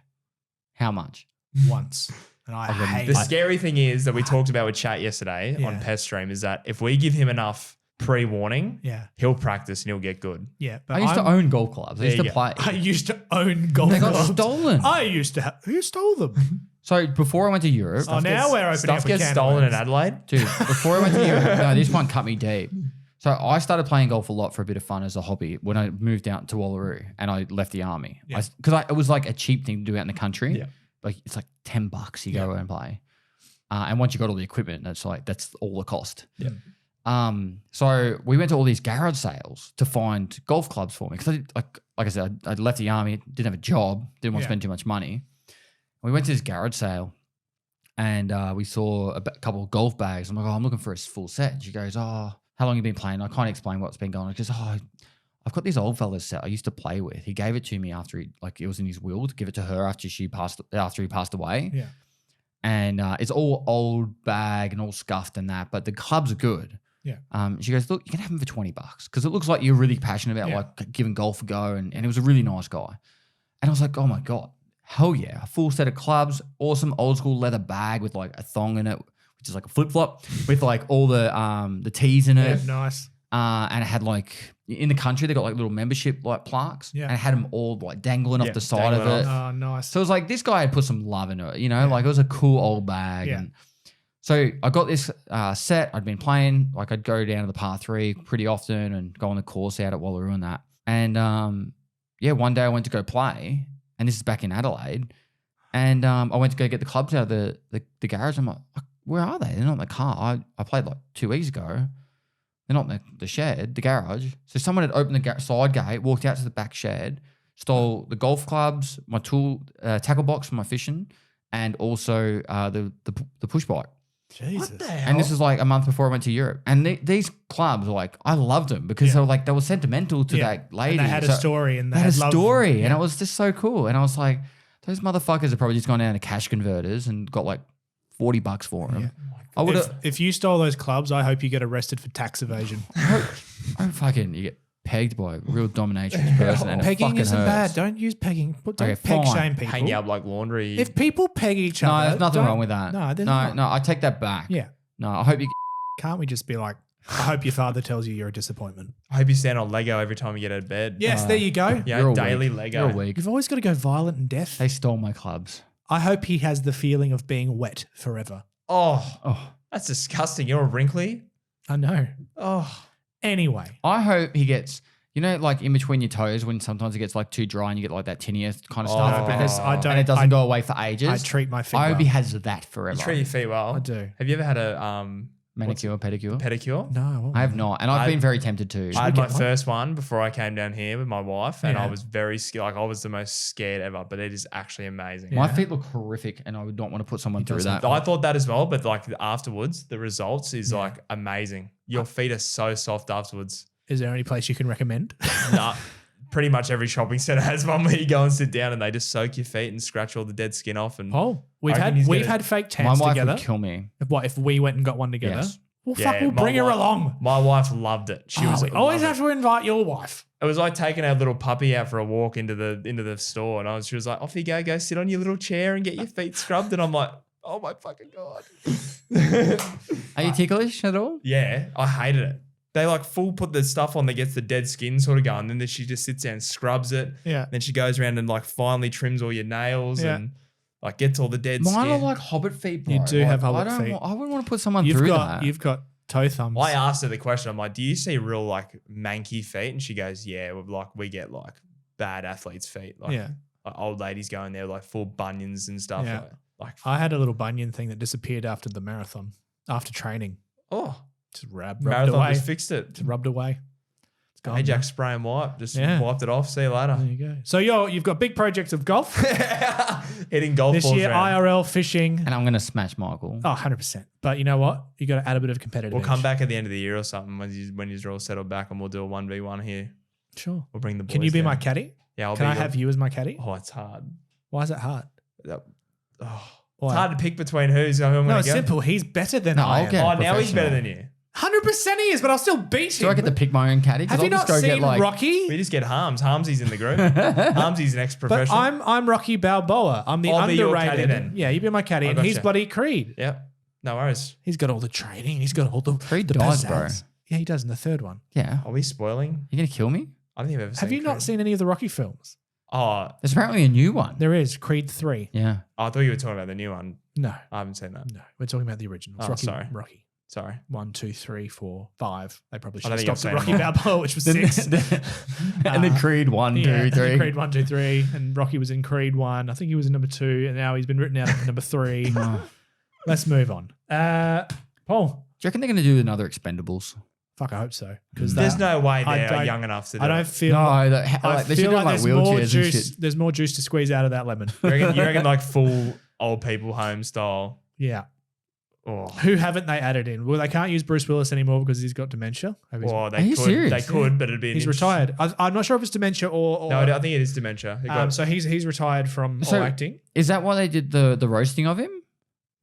How much? once. And I I've been- hate The it. scary thing is that we talked about with chat yesterday on Yeah. Pest Stream is that if we give him enough pre-warning, Yeah. he'll practice and he'll get good. Yeah. But I used to own golf clubs. I There used to you go. play. I used to own golf They got clubs. stolen. I used to have. Who stole them? So before I went to Europe, Oh, now we're opening Stuff up a gets can of stolen in worms. Adelaide. dude, before I went to Europe, no, this one cut me deep. So I started playing golf a lot for a bit of fun as a hobby when I moved out to Wallaroo and I left the army. Yeah. Because it was like a cheap thing to do out in the country. Yeah. Like it's like $10 you go and play. And once you got all the equipment, that's all the cost. Yeah. So we went to all these garage sales to find golf clubs for me because like I said, I left the army, didn't have a job, didn't want to Yeah. spend too much money. We went to this garage sale and we saw a couple of golf bags. I'm like, oh, I'm looking for a full set. And she goes, oh, how long have you been playing? I can't explain what's been going on. She goes, oh, I've got this old fella's set I used to play with. He gave it to me after it was in his will to give it to her after he passed away. Yeah. And it's all old bag and all scuffed and that, but the clubs are good. Yeah. She goes, look, you can have them for $20 because it looks like you're really passionate about Yeah. like giving golf a go. And it was a really nice guy. And I was like, oh my God, hell yeah. A full set of clubs, awesome old school leather bag with like a thong in it, which is like a flip flop with like all the tees in Yeah, it. nice. And it had like, in the country, they got like little membership like plaques. Yeah. And it had them all like dangling Yeah, off the side of dangling it. Oh, nice. So it was like this guy had put some love into it, Yeah. like it was a cool old bag. Yeah. And so I got this set. I'd been playing, like I'd go down to the par 3 pretty often and go on the course out at Wallaroo and that. And one day I went to go play, and this is back in Adelaide, and I went to go get the clubs out of the garage. I'm like, where are they? They're not in the car. I played like 2 weeks ago. They're not in the shed, the garage. So someone had opened the side gate, walked out to the back shed, stole the golf clubs, my tool tackle box for my fishing, and also the push bike. Jesus. What the hell? And this is like a month before I went to Europe. And these clubs, like, I loved them because they were sentimental to that lady. And they had a story. And they had a love. story. And it was just so cool. And I was like, those motherfuckers have probably just gone down to cash converters and got like $40 for them. Yeah. I would have. If you stole those clubs, I hope you get arrested for tax evasion. You get pegged by a real dominatrix person. And Pegging it fucking isn't hurts. bad. Don't use pegging. Don't Okay, peg fine. shame people. Hang you up like laundry. If people peg each No, other, there's nothing don't- wrong with that. No, there's not. No, I take that back. Yeah. No, I hope you. Can't we just be like, I hope your father tells you you're a disappointment. I hope you stand on Lego every time you get out of bed. Yes, there you go. Yeah, You're a daily weak. Lego. You're weak. You've always got to go violent and death. They stole my clubs. I hope he has the feeling of being wet forever. Oh, Oh, that's disgusting. You're wrinkly. I know. Oh, Anyway, I hope he gets. You know, like in between your toes, when sometimes it gets like too dry and you get like that tinea kind of stuff, Oh. because I don't. and it doesn't I, go away for ages. I treat my feet. I hope well. he has that forever. you treat your feet well. I do. Have you ever had a Manicure, pedicure. pedicure? No, I won't. I have not, and I've I- been very tempted to. I had we my get one? first one before I came down here with my wife, and I Yeah. was very scared. Like I was the most scared ever, but it is actually amazing. My Yeah. feet look horrific, and I would not want to put someone through doesn't. that. I thought that as well, but like afterwards, the results is like amazing. Your feet are so soft afterwards. Is there any place you can recommend? Nah, pretty much every shopping center has one where you go and sit down and they just soak your feet and scratch all the dead skin off. And Oh, we've I reckon had he's we've gonna- had fake My tans wife together. would kill me. What if we went and got one together? Yes. Well, Yeah, fuck, we'll my bring her wife- along. My wife loved it. She was We always loved have to invite your wife. It was like taking our little puppy out for a walk into the store, and she was like, "Off you go sit on your little chair and get your feet scrubbed." And I'm like, "Oh my fucking god!" Are you ticklish at all? Yeah, I hated it. They like full put the stuff on that gets the dead skin sort of going, and then she just sits there and scrubs it. Yeah. Then she goes around and like finally trims all your nails Yeah. and like gets all the dead Mine skin. are like hobbit feet, bro. You do Like, have hobbit I don't feet. I wouldn't want to put someone You've through got that. you've got toe thumbs. I asked her the question. I'm like, "Do you see real like manky feet?" And she goes, "Yeah, we get like bad athletes' feet, like, Yeah. like old ladies going there like full bunions and stuff." Yeah. Like I had a little bunion thing that disappeared after the marathon, after training. oh, Just rubbed marathon away. just fixed it. Just rubbed away. It's gone. Ajax spray and wipe, just Yeah. wiped it off. See you now. later. There you go. So you've got big projects of golf Hitting golf this balls year, around. IRL fishing. and I'm going to smash Michael. Oh, 100%. But you know what? You got to add a bit of competitive We'll come edge. back at the end of the year or something when you're all settled back, and we'll do a 1v1 here. Sure. We'll bring the boys. Can you be down. my caddy? Yeah, I'll Can be I your- have you as my caddy? Oh, it's hard. Why is it hard? That- oh. Why? It's hard to pick between who I'm No, going to it's go. simple. He's better than No, I I'll am. get- Oh, now he's better professional. than you. 100% he is, but I'll still beat him. Do I get to pick my own caddy? 'Cause Have I'll you just not go seen get like, Rocky? We just get Harms. Harmsy's in the group. Harmsy's an But ex-professional. I'm Rocky Balboa. I'm the I'll be your caddy underrated. then. Yeah, you be my caddy, I and he's gotcha. bloody Creed. Yep. No worries. He's got all the training. He's got all the Creed the dies, pizzazz. bro. Yeah, he does in the third one. Yeah. Are we spoiling? You going to kill me? I don't think I've ever seen Have you not Creed. seen any of the Rocky films? Oh, There's apparently a new one. There is Creed 3. Yeah. I thought you were talking about the new one. No, I haven't seen that. no, we're talking about the originals. Oh, Rocky, sorry. Rocky. Sorry. 1, 2, 3, 4, 5. They probably I should don't have think stopped I've at seen Rocky them Balboa, which was 6. and then Creed 1, 2, Yeah, 3. Creed 1, 2, 3, and Rocky was in Creed 1. I think he was in number 2, and now he's been written out at number 3. Oh. Let's move on. Paul, Do you reckon they're going to do another Expendables? fuck, I hope so. Because There's no way I they're don't- young enough to do I don't it. feel. No, they I should feel do like like there's more wheelchairs and juice. shit. There's more juice to squeeze out of that lemon. You reckon like full old people home style? Yeah. Oh, Who haven't they added in? Well, they can't use Bruce Willis anymore because he's got dementia. or they Are you could. serious? They could, but it'd be. an He's interesting- retired. I'm not sure if it's dementia or No, I think it is dementia. It got- so he's retired from So- all acting. Is that why they did the roasting of him?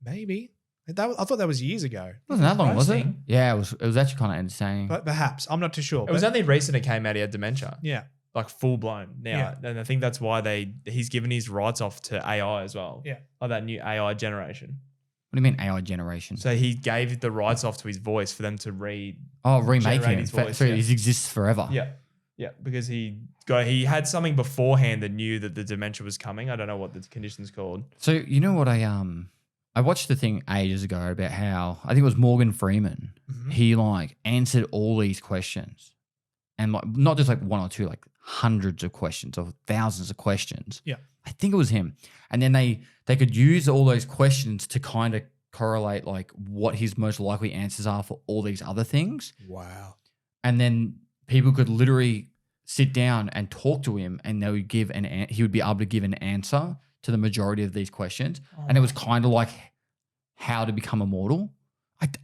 Maybe. I thought that was years ago. It wasn't that long, was it? Roasting? Yeah, it was actually kind of entertaining. But perhaps. I'm not too sure. it was but- only recent it came out he had demencia, yeah. like full blown. Now, Yeah. and I think that's why he's given his rights off to AI as well. Yeah. Like that new AI generation. What do you mean AI generation? So he gave the rights off to his voice for them to read. remake generate him. his voice, So yeah. he exists forever. Yeah, because he had something beforehand that knew that the dementia was coming. I don't know what the condition's called. So you know what I watched the thing ages ago about how I think it was Morgan Freeman. Mhm. He like answered all these questions, and like not just like one or two, like hundreds of questions or thousands of questions. Yeah. I think it was him. And then they could use all those questions to kind of correlate like what his most likely answers are for all these other things. Wow. And then people could literally sit down and talk to him, and they would give he would be able to give an answer to the majority of these questions. And it was kind of like how to become immortal.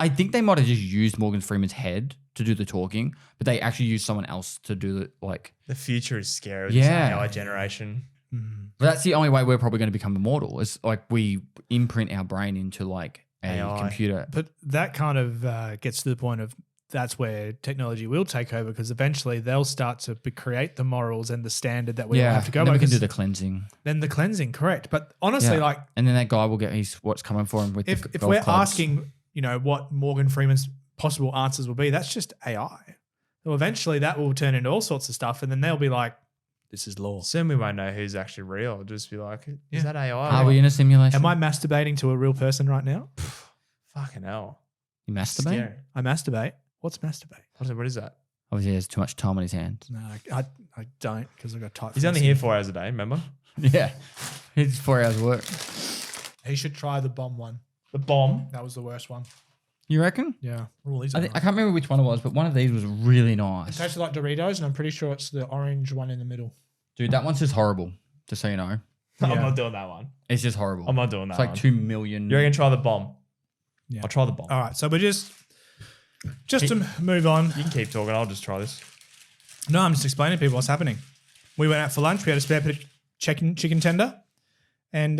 I think they might have just used Morgan Freeman's head to do the talking, but they actually used someone else to do the like. The future is scary with Yeah. this AI generation. But that's the only way we're probably going to become immortal is like we imprint our brain into like a AI. computer. But that kind of gets to the point of that's where technology will take over, because eventually they'll start to create the morals and the standard that we all have to go and by. then we can do 'cause the cleansing. then the cleansing, correct. But honestly, Yeah. like And then that guy will get what's coming for him with if the if golf we're clubs. asking, what Morgan Freeman's possible answers will be, that's just AI. So eventually that will turn into all sorts of stuff, and then they'll be like, this is law. Soon we won't know who's actually real. It'll just be like, Yeah. is that AI? Are we in a simulation? Am I masturbating to a real person right now? Fucking hell. You masturbate? Scary. I masturbate. What's masturbate? What is that? Obviously, he has too much time on his hands. No, I don't, because I've got tight. He's only fingers. here 4 hours a day, remember? Yeah. It's 4 hours of work. He should try the bomb one. The bomb. That was the worst one. You reckon? Yeah. All these I are can't remember which one it was, but one of these was really nice. It tasted like Doritos, and I'm pretty sure it's the orange one in the middle. Dude, that one's just horrible, just so you know. I'm Yeah. not doing that one. It's just horrible. I'm not doing that It's like one. 2 million. You reckon try the bomb? Yeah. I'll try the bomb. All right, so we're just to move on. You can keep talking. I'll just try this. No, I'm just explaining to people what's happening. We went out for lunch. We had a spare bit of chicken tender, and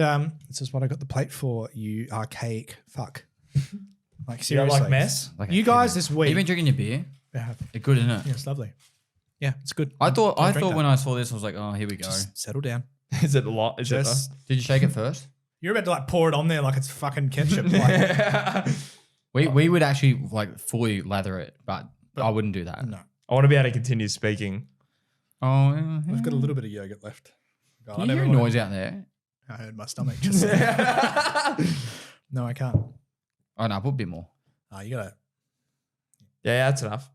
this is what I got the plate for. You archaic fuck. Like You don't seriously, like mess? Like You guys this week. You been drinking your beer? Yeah, It's good, isn't it? it's lovely. Yeah, it's good. I thought Don't drink that. when I saw this, I was like, oh, here we go. Just settle down. Is it a lot? Is Just Did you shake it first? you're about to like pour it on there like it's fucking ketchup. Like, We would actually like fully lather it, but I wouldn't do that. no, I want to be able to continue speaking. Oh, yeah. we've got a little bit of yogurt left. God, Can you hear a noise out there? I heard my stomach just. No, I can't. Oh, no, put a bit more. Oh, you gotta Yeah, that's enough.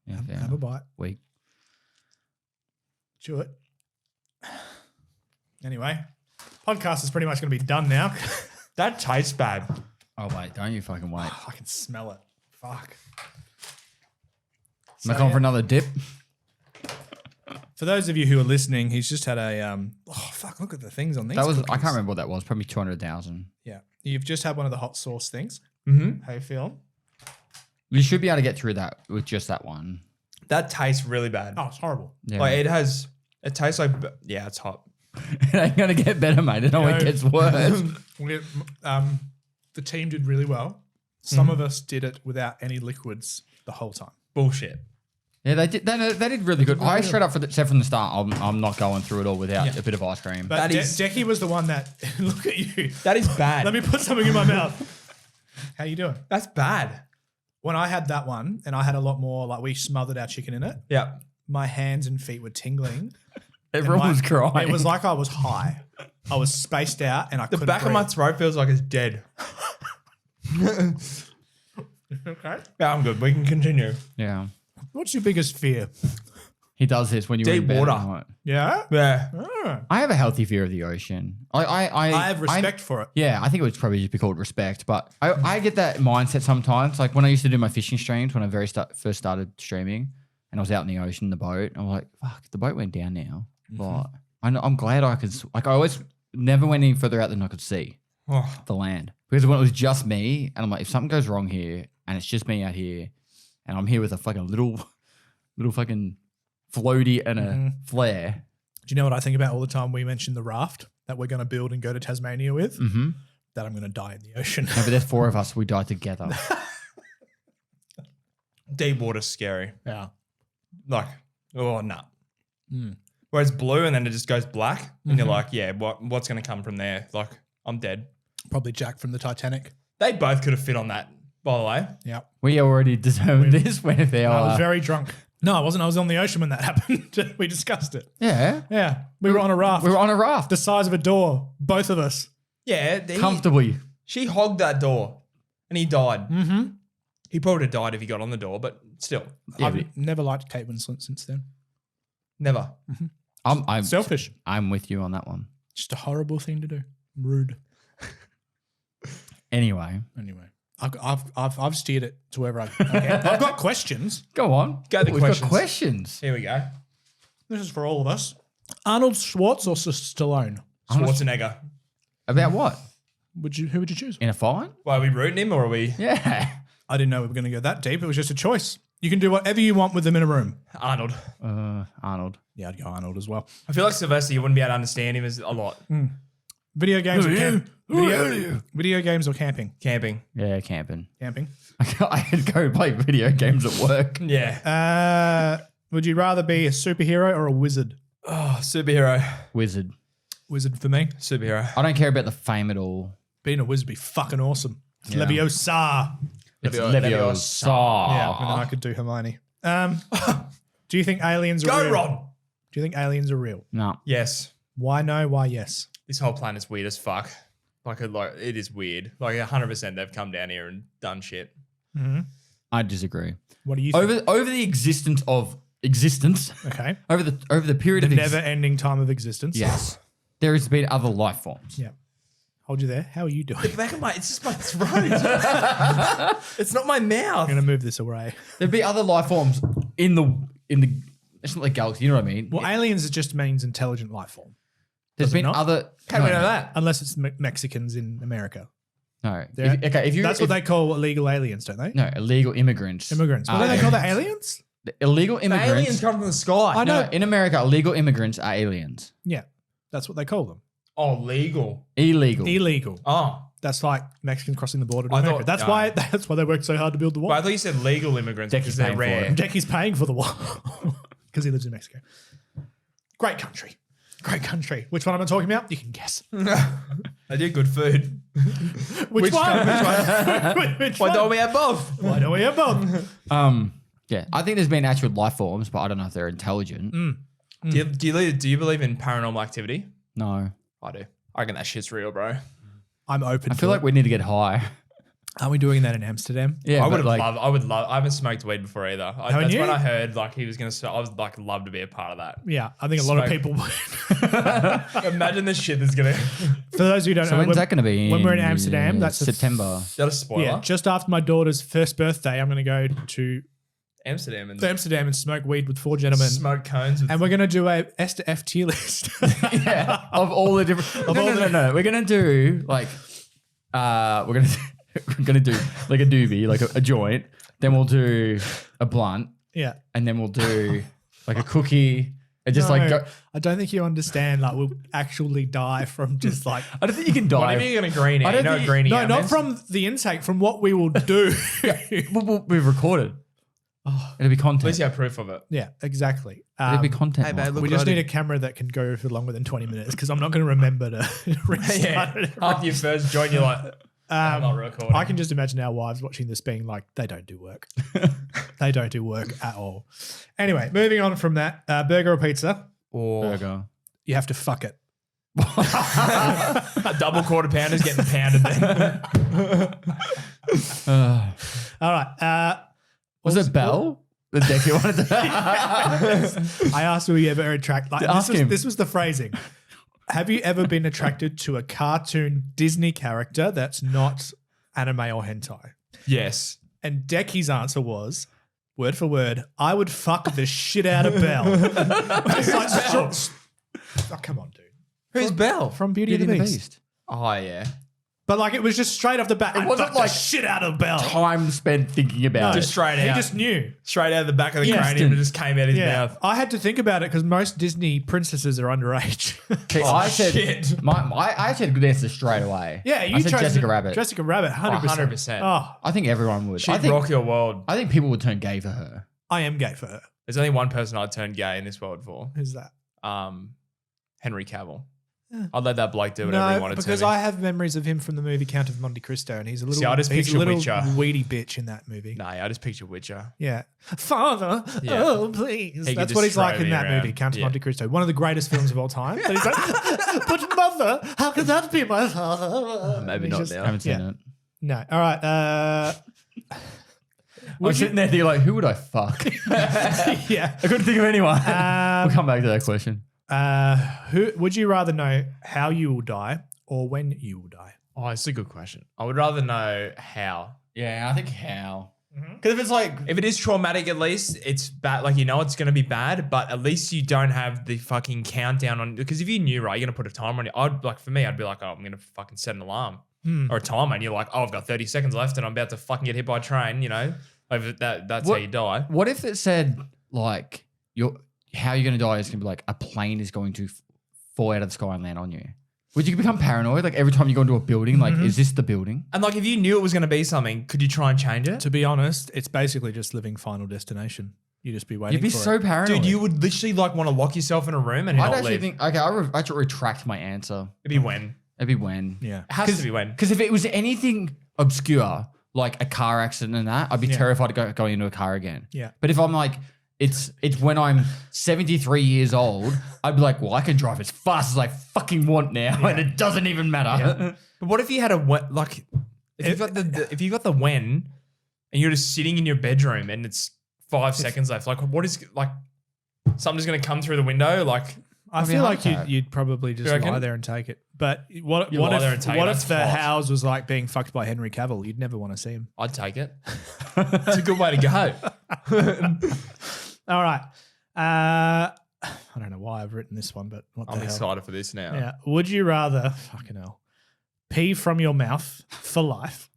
Yeah, fair have a enough. bite. Weak. Chew it. Anyway, podcast is pretty much going to be done now. That tastes bad. Oh, wait, don't you fucking wait. I can smell it. Fuck. Am I going for another dip? For those of you who are listening, he's just had a oh fuck! Look at the things on these. That was, I cookies. can't remember what that was, probably 200,000. Yeah, you've just had one of the hot sauce things. Mm-hmm. How you feeling? You should be able to get through that with just that one. That tastes really bad. Oh, it's horrible. Yeah. Like it tastes like, yeah, it's hot. It ain't going to get better, mate. It always gets worse. The team did really well. Some of us did it without any liquids the whole time. Bullshit. Yeah, they did really good. I straight up said from the start, I'm not going through it all without a bit of ice cream. But That is- Decky was the one that look at you. That is bad. Let me put something in my mouth. How you doing? That's bad. When I had that one, and I had a lot more, like we smothered our chicken in it. Yeah. My hands and feet were tingling. Everyone was crying. It was like I was high. I was spaced out, and I The couldn't back of my breathe. throat feels like it's dead. Okay. Yeah, I'm good. We can continue. Yeah. What's your biggest fear? He does this when you're Deep in bed at water. night. Yeah. Yeah. Ah. I have a healthy fear of the ocean. I have respect for it. Yeah, I think it would probably just be called respect. But I get that mindset sometimes. Like when I used to do my fishing streams, when I first started streaming, and I was out in the ocean in the boat, I'm like, fuck, the boat went down now. But I'm glad I could. Like I always never went any further out than I could see Oh, the land, because when it was just me, and I'm like, if something goes wrong here, and it's just me out here, and I'm here with a fucking little fucking floaty and a flare. Do you know what I think about all the time we mention the raft that we're going to build and go to Tasmania with? Mm-hmm. That I'm going to die in the ocean. No, but there's 4 of us. We die together. deep water's scary. Yeah. Like, oh, no. Mm. Where it's blue and then it just goes black. And you're like, yeah, what's going to come from there? Like, I'm dead. Probably Jack from the Titanic. They both could have fit on that, by the way. Yeah. We already determined this when they I was are. very drunk. No, I wasn't. I was on the ocean when that happened. We discussed it. Yeah. Yeah. We were on a raft. We were on a raft. the size of a door. Both of us. Yeah. Comfortably. She hogged that door and he died. Mm-hmm. He probably would have died if he got on the door, but still, I've never liked Kate Winslet since then. never. I'm Selfish. I'm with you on that one. Just a horrible thing to do. Rude. Anyway, I've steered it to wherever I can. I've got questions. go on. Go the We've questions. got questions. Here we go. This is for all of us. Arnold Schwartz or Stallone? Schwarzenegger. About what? Who would you choose? In a fight? Why are we rooting him or are we Yeah. I didn't know we were going to go that deep. It was just a choice. You can do whatever you want with them in a room. Arnold? Arnold. Yeah, I'd go Arnold as well. I feel like Sylvester, you wouldn't be able to understand him as a lot. Video games video games or camping? Camping. Yeah, camping. Camping. I could go play video games at work. Yeah. Would you rather be a superhero or a wizard? Oh, superhero. Wizard. Wizard for me. Superhero. I don't care about the fame at all. Being a wizard would be fucking awesome. It's Yeah. Leviosa. It's Leviosa. Leviosa. Yeah, and then I could do Hermione. Do you think aliens are Go, real? Ron. Do you think aliens are real? No. Yes. Why no? Why yes? This whole planet's weird as fuck. Like it is weird. Like 100% they've come down here and done shit. I disagree. What do you think? Over the existence of existence, Okay. over the period The of never-ending time of existence. yes, there has been other life forms. Yeah. Hold you there. How are you doing? The back of my, it's just my throat. It's not my mouth. I'm going to move this away. There'd be other life forms in the it's not like galaxy. You know what I mean? Well, aliens just means intelligent life form. There's does it been not? other. How do we know that? Unless it's Mexicans in America. No. They're- If you That's what they call illegal aliens, don't they? no illegal immigrants. Immigrants. What do they call the aliens? Illegal The immigrants. aliens come from the sky. I know. No, in America, illegal immigrants are aliens. Yeah. That's what they call them. Oh, legal. Illegal. Illegal. Oh. That's like Mexicans crossing the border to I America. thought- That's why they work so hard to build the wall. Well, I thought you said legal immigrants Decky's because they're paying for rare. it. Decky's paying for the wall because he lives in Mexico. Great country. Great country. Which one am I talking about? You can guess. They do good food. Which one? Why don't we have both? Why don't we have both? Yeah, I think there's been actual life forms, but I don't know if they're intelligent. Do you believe in paranormal activity? No. I do. I reckon that shit's real, bro. I'm open I to feel it. like we need to get high. Are we doing that in Amsterdam? Yeah, I would but have loved. I haven't smoked weed before either. Haven't That's you? when I heard like he was gonna. I was like, love to be a part of that. Yeah, I think a lot of Smoke. people would. Imagine the shit that's gonna. For those who don't So know, when's that going to be? when we're in Amsterdam, that's the- September. Is that a spoiler? yeah, just after my daughter's first birthday, I'm going to go to Amsterdam and Amsterdam and smoke weed with 4 gentlemen. smoke cones. With And we're going to do a S to F tier list. Yeah, of all the different. Of all the- No. We're gonna do like, we're gonna do like a doobie, like a joint. Then we'll do a blunt, Yeah. and then we'll do like a cookie, and just like No, go. I don't think you understand. Like, we'll actually die from just like. I don't think you can what do die. you mean you're gonna green I out? don't You know what think- greenie No, out not means? from the intake, from what we will do. We've recorded. It'll be At content. least you have proof of it. Yeah, exactly. It'll be content. hey, babe, Michael. look We what just I need a did. camera that can go for longer than 20 minutes because I'm not going to remember to restart Yeah. it. After your first joint, you're like, I'm not recording. I can just imagine our wives watching this being like, they don't do work. They don't do work at all. Anyway, moving on from that, burger or pizza, or Burger. you have to fuck it. a double quarter pounder's getting pounded then. All right. Was it Bell? The deck you wanted to. I asked, were you ever attracted? Like, Ask him. this was the phrasing. Have you ever been attracted to a cartoon Disney character that's not anime or hentai? Yes. And Decky's answer was, word for word, I would fuck the shit out of Belle. Just like, oh, come on, dude. Who's Belle? From Beauty, Beauty and the Beast. Oh yeah. But like, it was just straight off the bat. It I'd wasn't fuck the like shit out of Belle. Time spent thinking about Just it. straight He out. just knew. Straight out of the back of the Yeah. cranium and it just came out his Yeah. mouth. I had to think about it because most Disney princesses are underage. Okay, I said shit. I actually had a good answer straight away. Yeah, you I said chose Jessica Rabbit. Jessica Rabbit, 100%. 100%. Oh, I think everyone would. She'd I think rock your world. I think people would turn gay for her. I am gay for her. There's only one person I'd turn gay in this world for. Who's that? Henry Cavill. I'd let that bloke do whatever he No, wanted because to. I have memories of him from the movie Count of Monte Cristo, and he's a little, See, I just he's a picture little Witcher. weedy bitch in that movie. Nah, I just picture Witcher. Yeah. Father, Yeah. oh, please. He could That's just what he's like throw in me that around. movie, Count of Yeah. Monte Cristo. One of the greatest films of all time. But he's like, but mother, how could that be my father? Maybe He's not just- now. I haven't seen Yeah. it. No. All right. I'm sitting there thinking like, who would I fuck? Yeah. I couldn't think of anyone. We'll come back to that question. Who would you rather know how you will die or when you will die? Oh, it's a good question. I would rather know how. Yeah, I think how. Because if it's like, If it is traumatic, at least it's bad. Like, you know, it's going to be bad, but at least you don't have the fucking countdown on. Because if you knew, right, you're going to put a timer on it. For me, I'd be like, oh, I'm going to fucking set an alarm or a timer. And you're like, oh, I've got 30 seconds left and I'm about to fucking get hit by a train, you know? Like, that's how you die. what if it said like, how you're going to die is going to be like a plane is going to fall out of the sky and land on you? Would you become paranoid? Like every time you go into a building, like, is this the building? And like, if you knew it was going to be something, could you try and change it? To be honest, it's basically just living Final Destination. You just be waiting. You'd be for so it. paranoid. Dude, you would literally like want to lock yourself in a room and I'd not actually leave. think, okay, I actually retract my answer. It'd be when. It'd be when. Yeah. It has to be when. Because if it was anything obscure, like a car accident and that, I'd be terrified of going into a car again. Yeah. But if I'm like, it's when I'm 73 years old, I'd be like, well, I can drive as fast as I fucking want now, and it doesn't even matter. But what if you had if you got the when and you're just sitting in your bedroom and it's 5 seconds left, like what is like something's going to come through the window? Like, I feel like you'd probably just reckon? lie there and take it. But what You lie there and if take it, what that's if the hot. house was like being fucked by Henry Cavill? You'd never want to see him. I'd take it. It's a good way to go. All right. I don't know why I've written this one, but what the I'm hell? excited for this now. Yeah. Would you rather, fucking hell, pee from your mouth for life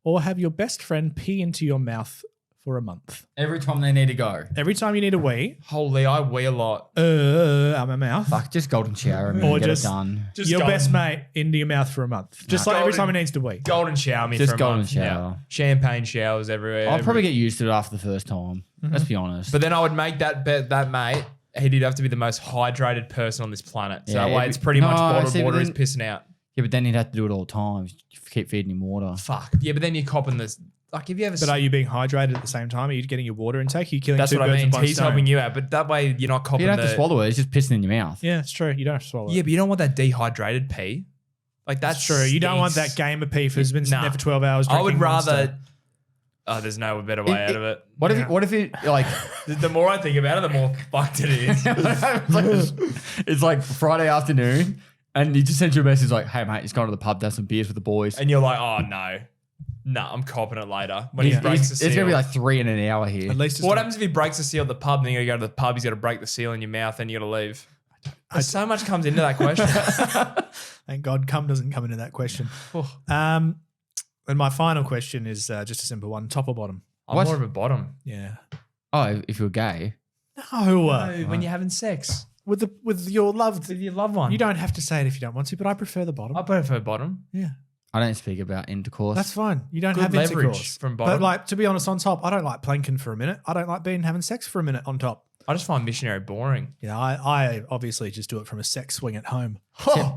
or have your best friend pee into your mouth for a month? Every time they need to go. Every time you need a wee, Holy, I wee a lot. out my mouth. Fuck, just golden shower me Or and get just- it done. Just Your golden, best mate into your mouth for a month. Just like every time he needs to wee. golden shower me Just for a golden month. Yeah. shower. Champagne showers everywhere. I'll probably get used to it after the first time. Let's be honest. But then I would make that bet that mate. He'd have to be the most hydrated person on this planet. So Yeah, that way, it's pretty no, much bottled see, but water he's then- pissing out. yeah, but then he'd have to do it all the time. Keep feeding him water. Fuck. Yeah, but then you're copping this. Like, if you ever. But are you being hydrated at the same time? Are you getting your water intake? Are you killing That's two what I birds mean. with one He's stone? helping you out, but that way you're not copping You don't have the. to swallow it. It's just pissing in your mouth. Yeah, it's true. You don't have to swallow Yeah, it. but you don't want that dehydrated pee. Like that's That's true. You don't want stinks. that game of pee who's been sitting Nah. there for 12 hours. I would drinking rather. Monster. Oh, there's no better way out of it. What if it like The more I think about it, the more fucked it is. it's like Friday afternoon and you just send you a message like, hey mate, just going to the pub to have some beers with the boys. And you're like, oh no, I'm copping it later. When he Yeah. breaks the It's seal. gonna be like 3 in an hour here. At least it's What not- happens if he breaks the seal at the pub and then you gotta go to the pub, he's got to break the seal in your mouth and you got to leave? So much comes into that question. Thank God cum doesn't come into that question. And my final question is just a simple one. Top or bottom? I'm What? more of a bottom. Yeah. Oh, if you're gay. No. When you're having sex With your loved. with your loved one. You don't have to say it if you don't want to, but I prefer the bottom. I prefer bottom. Yeah. I don't speak about intercourse. That's fine. You don't Good have leverage intercourse. from bottom. But like, to be honest, on top, I don't like planking for a minute. I don't like having sex for a minute on top. I just find missionary boring. Yeah, I obviously just do it from a sex swing at home.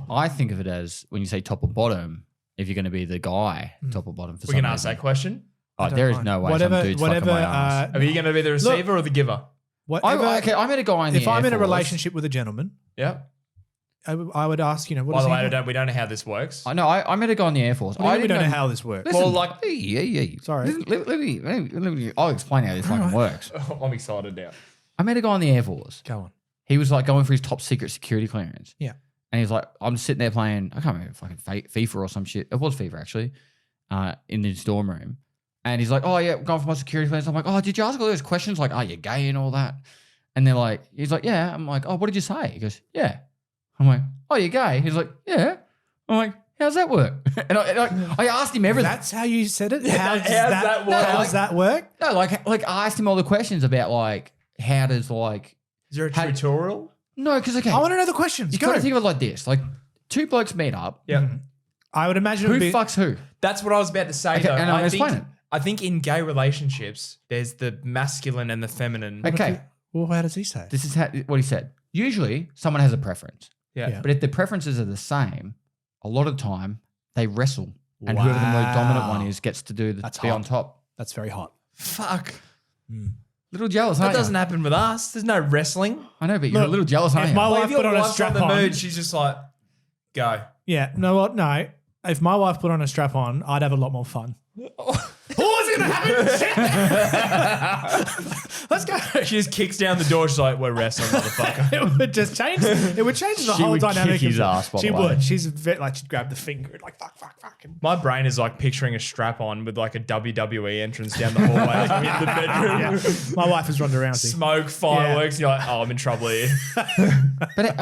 I think of it as when you say top or bottom, if you're going to be the guy, top or bottom for We some can ask reason. that question. Oh, don't there is mind. no way Whatever- some dude's whatever, fucking my ass. Are you going to be the receiver or the giver? Whatever, I met a guy in the if I'm Air in a Force. relationship with a gentleman, Yeah. I would ask, what By does the he way, want? we don't know how this works. I know. I met a guy in the Air Force. What do you mean we didn't don't know how this works. Listen, Well, like- hey. Sorry. Let me- I'll explain how this fucking works. I'm excited now. I met a guy in the Air Force. Go on. He was like going for his top secret security clearance. Yeah. And he's like, I'm sitting there playing, I can't remember, fucking FIFA or some shit. It was FIFA actually, in his dorm room. And he's like, oh yeah, I'm going for my security clearance. I'm like, oh, did you ask all those questions? Like, are you gay and all that? And they're like, he's like, yeah. I'm like, oh, what did you say? He goes, yeah. I'm like, oh, you're gay? He's like, yeah. I'm like, how's that work? And I asked him everything. That's how you said it? How's that work? How does that work? No, like I asked him all the questions about like, how does like, Is there a How- tutorial? no, because okay. I want to know the questions. You Go. got to think of it like this: like two blokes meet up. Yeah. I would imagine it Who would be fucks who? That's what I was about to say, Okay, though. and I'll explain it. I think in gay relationships, there's the masculine and the feminine. Okay, Well, how does he say? this is what he said. Usually, someone has a preference, Yeah. Yeah. but if the preferences are the same, a lot of the time they wrestle, and whoever the more dominant one is gets to do That's be hot. on top. That's very hot. Fuck. Little jealous, That aren't doesn't you? happen with us. There's no wrestling. I know, but you're Look, a little jealous, aren't if you? my Like, wife if your put on a wife's on the strap-on- mood, she's just like, go. Yeah. No, what? No. If my wife put on a strap on, I'd have a lot more fun. Pause really gonna happen? Shit. Let's go. She just kicks down the door. She's like, "We're wrestling, motherfucker." It would just change. It would change the She whole would dynamic. kick his of it. ass, by She the way. would. She's like she'd grab the finger and like fuck. And My brain is like picturing a strap on with like a WWE entrance down the hallway as we hit the bedroom. yeah. My wife is Ronda Rousey. Smoke, fireworks. You're like, "Oh, I'm in trouble here." But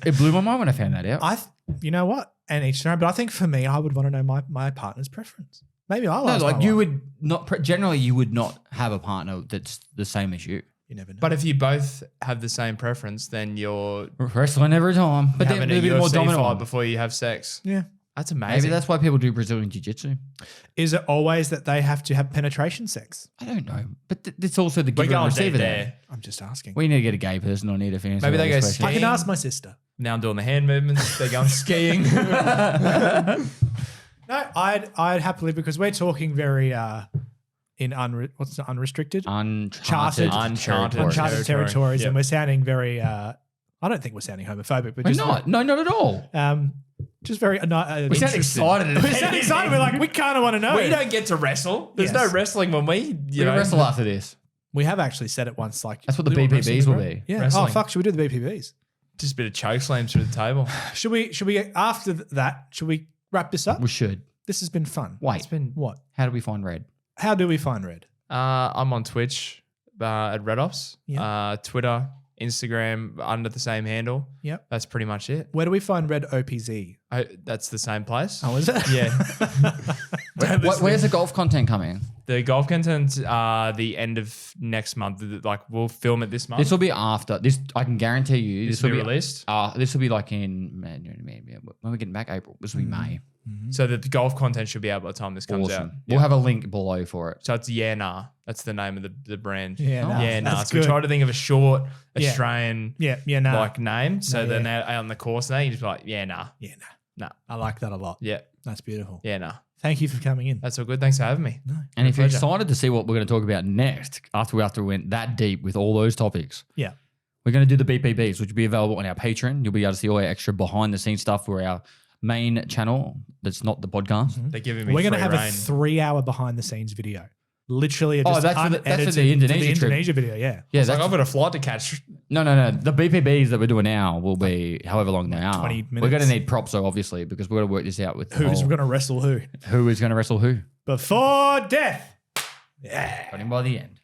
it blew my mind when I found that out. You know what? And each time, but I think for me, I would want to know my partner's preference. Maybe I'll No, ask like my you wife. would not. Generally, you would not have a partner that's the same as you. You never know. But if you both have the same preference, then you're Wrestling every time, but then having maybe a the more UFC dominant fight one. before you have sex. yeah. That's amazing. Maybe that's why people do Brazilian Jiu-Jitsu. Is it always that they have to have penetration sex? I don't know, but it's also the we're giver and going receiver deep there. there. I'm just asking. We need to get a gay person on here to answer. Maybe all they these go questions. I can skiing. ask my sister. Now I'm doing the hand movements. They're going skiing. No, I'd happily because we're talking very what's the unrestricted, Uncharted uncharted territories, Yep. and we're sounding very. I don't think we're sounding homophobic, but We're just not. No, not at all. just very. We sound Interesting. excited. We sound excited. We're like we kind of want to know. We don't get to wrestle. There's no Yes. wrestling when we We wrestle after this. We have actually said it once. Like That's what the we want BPBs wrestling, will bro. be. Yeah. Wrestling. Oh fuck! Should we do the BPBs? Just a bit of choke slams through the table. Should we after that? Should we wrap this up? We should. This has been fun. Wait, It's been. What? how do we find Red? How do we find Red? I'm on Twitch at RedOpz. Yeah. Twitter, Instagram under the same handle. Yep. That's pretty much it. Where do we find Red OPZ? That's the same place. Oh, is it? Yeah. Where's the golf content coming? The golf content the end of next month. Like we'll film it this month. This will be after this. I can guarantee you. This will be released. This will be like in when we're getting back April. This will be May. So that the golf content should be out by the time this comes out. Awesome. We'll have a link below for it. So it's Yeah Nah. That's the name of the brand. Yeah, nah. Yeah Nah. That's So we good. tried to think of a short Yeah. Australian Yeah, no. like name. So No, then yeah. out on the course now you just be like, yeah, nah. Yeah, Nah. I like that a lot. Yeah. That's beautiful. Yeah, nah. Thank you for coming in. That's all good. Thanks for having me. And if you're pleasure. excited to see what we're going to talk about next, after we went that deep with all those topics, Yeah. we're going to do the BPBs, which will be available on our Patreon. You'll be able to see all our extra behind the scenes stuff for our main channel. That's not the podcast. They're giving me We're going to free have reign. a 3-hour behind the scenes video. Literally, Oh, just that's for the unedited Indonesia trip. Indonesia video. Yeah. Yeah, It's like that's, I've got a flight to catch. no. The BPBs that we're doing now will be however long they are. 20 We're going minutes. to need props, though, obviously, because we're going to work this out with the Who's whole- going to wrestle who? who is going to wrestle who. Before death. Got him by the end.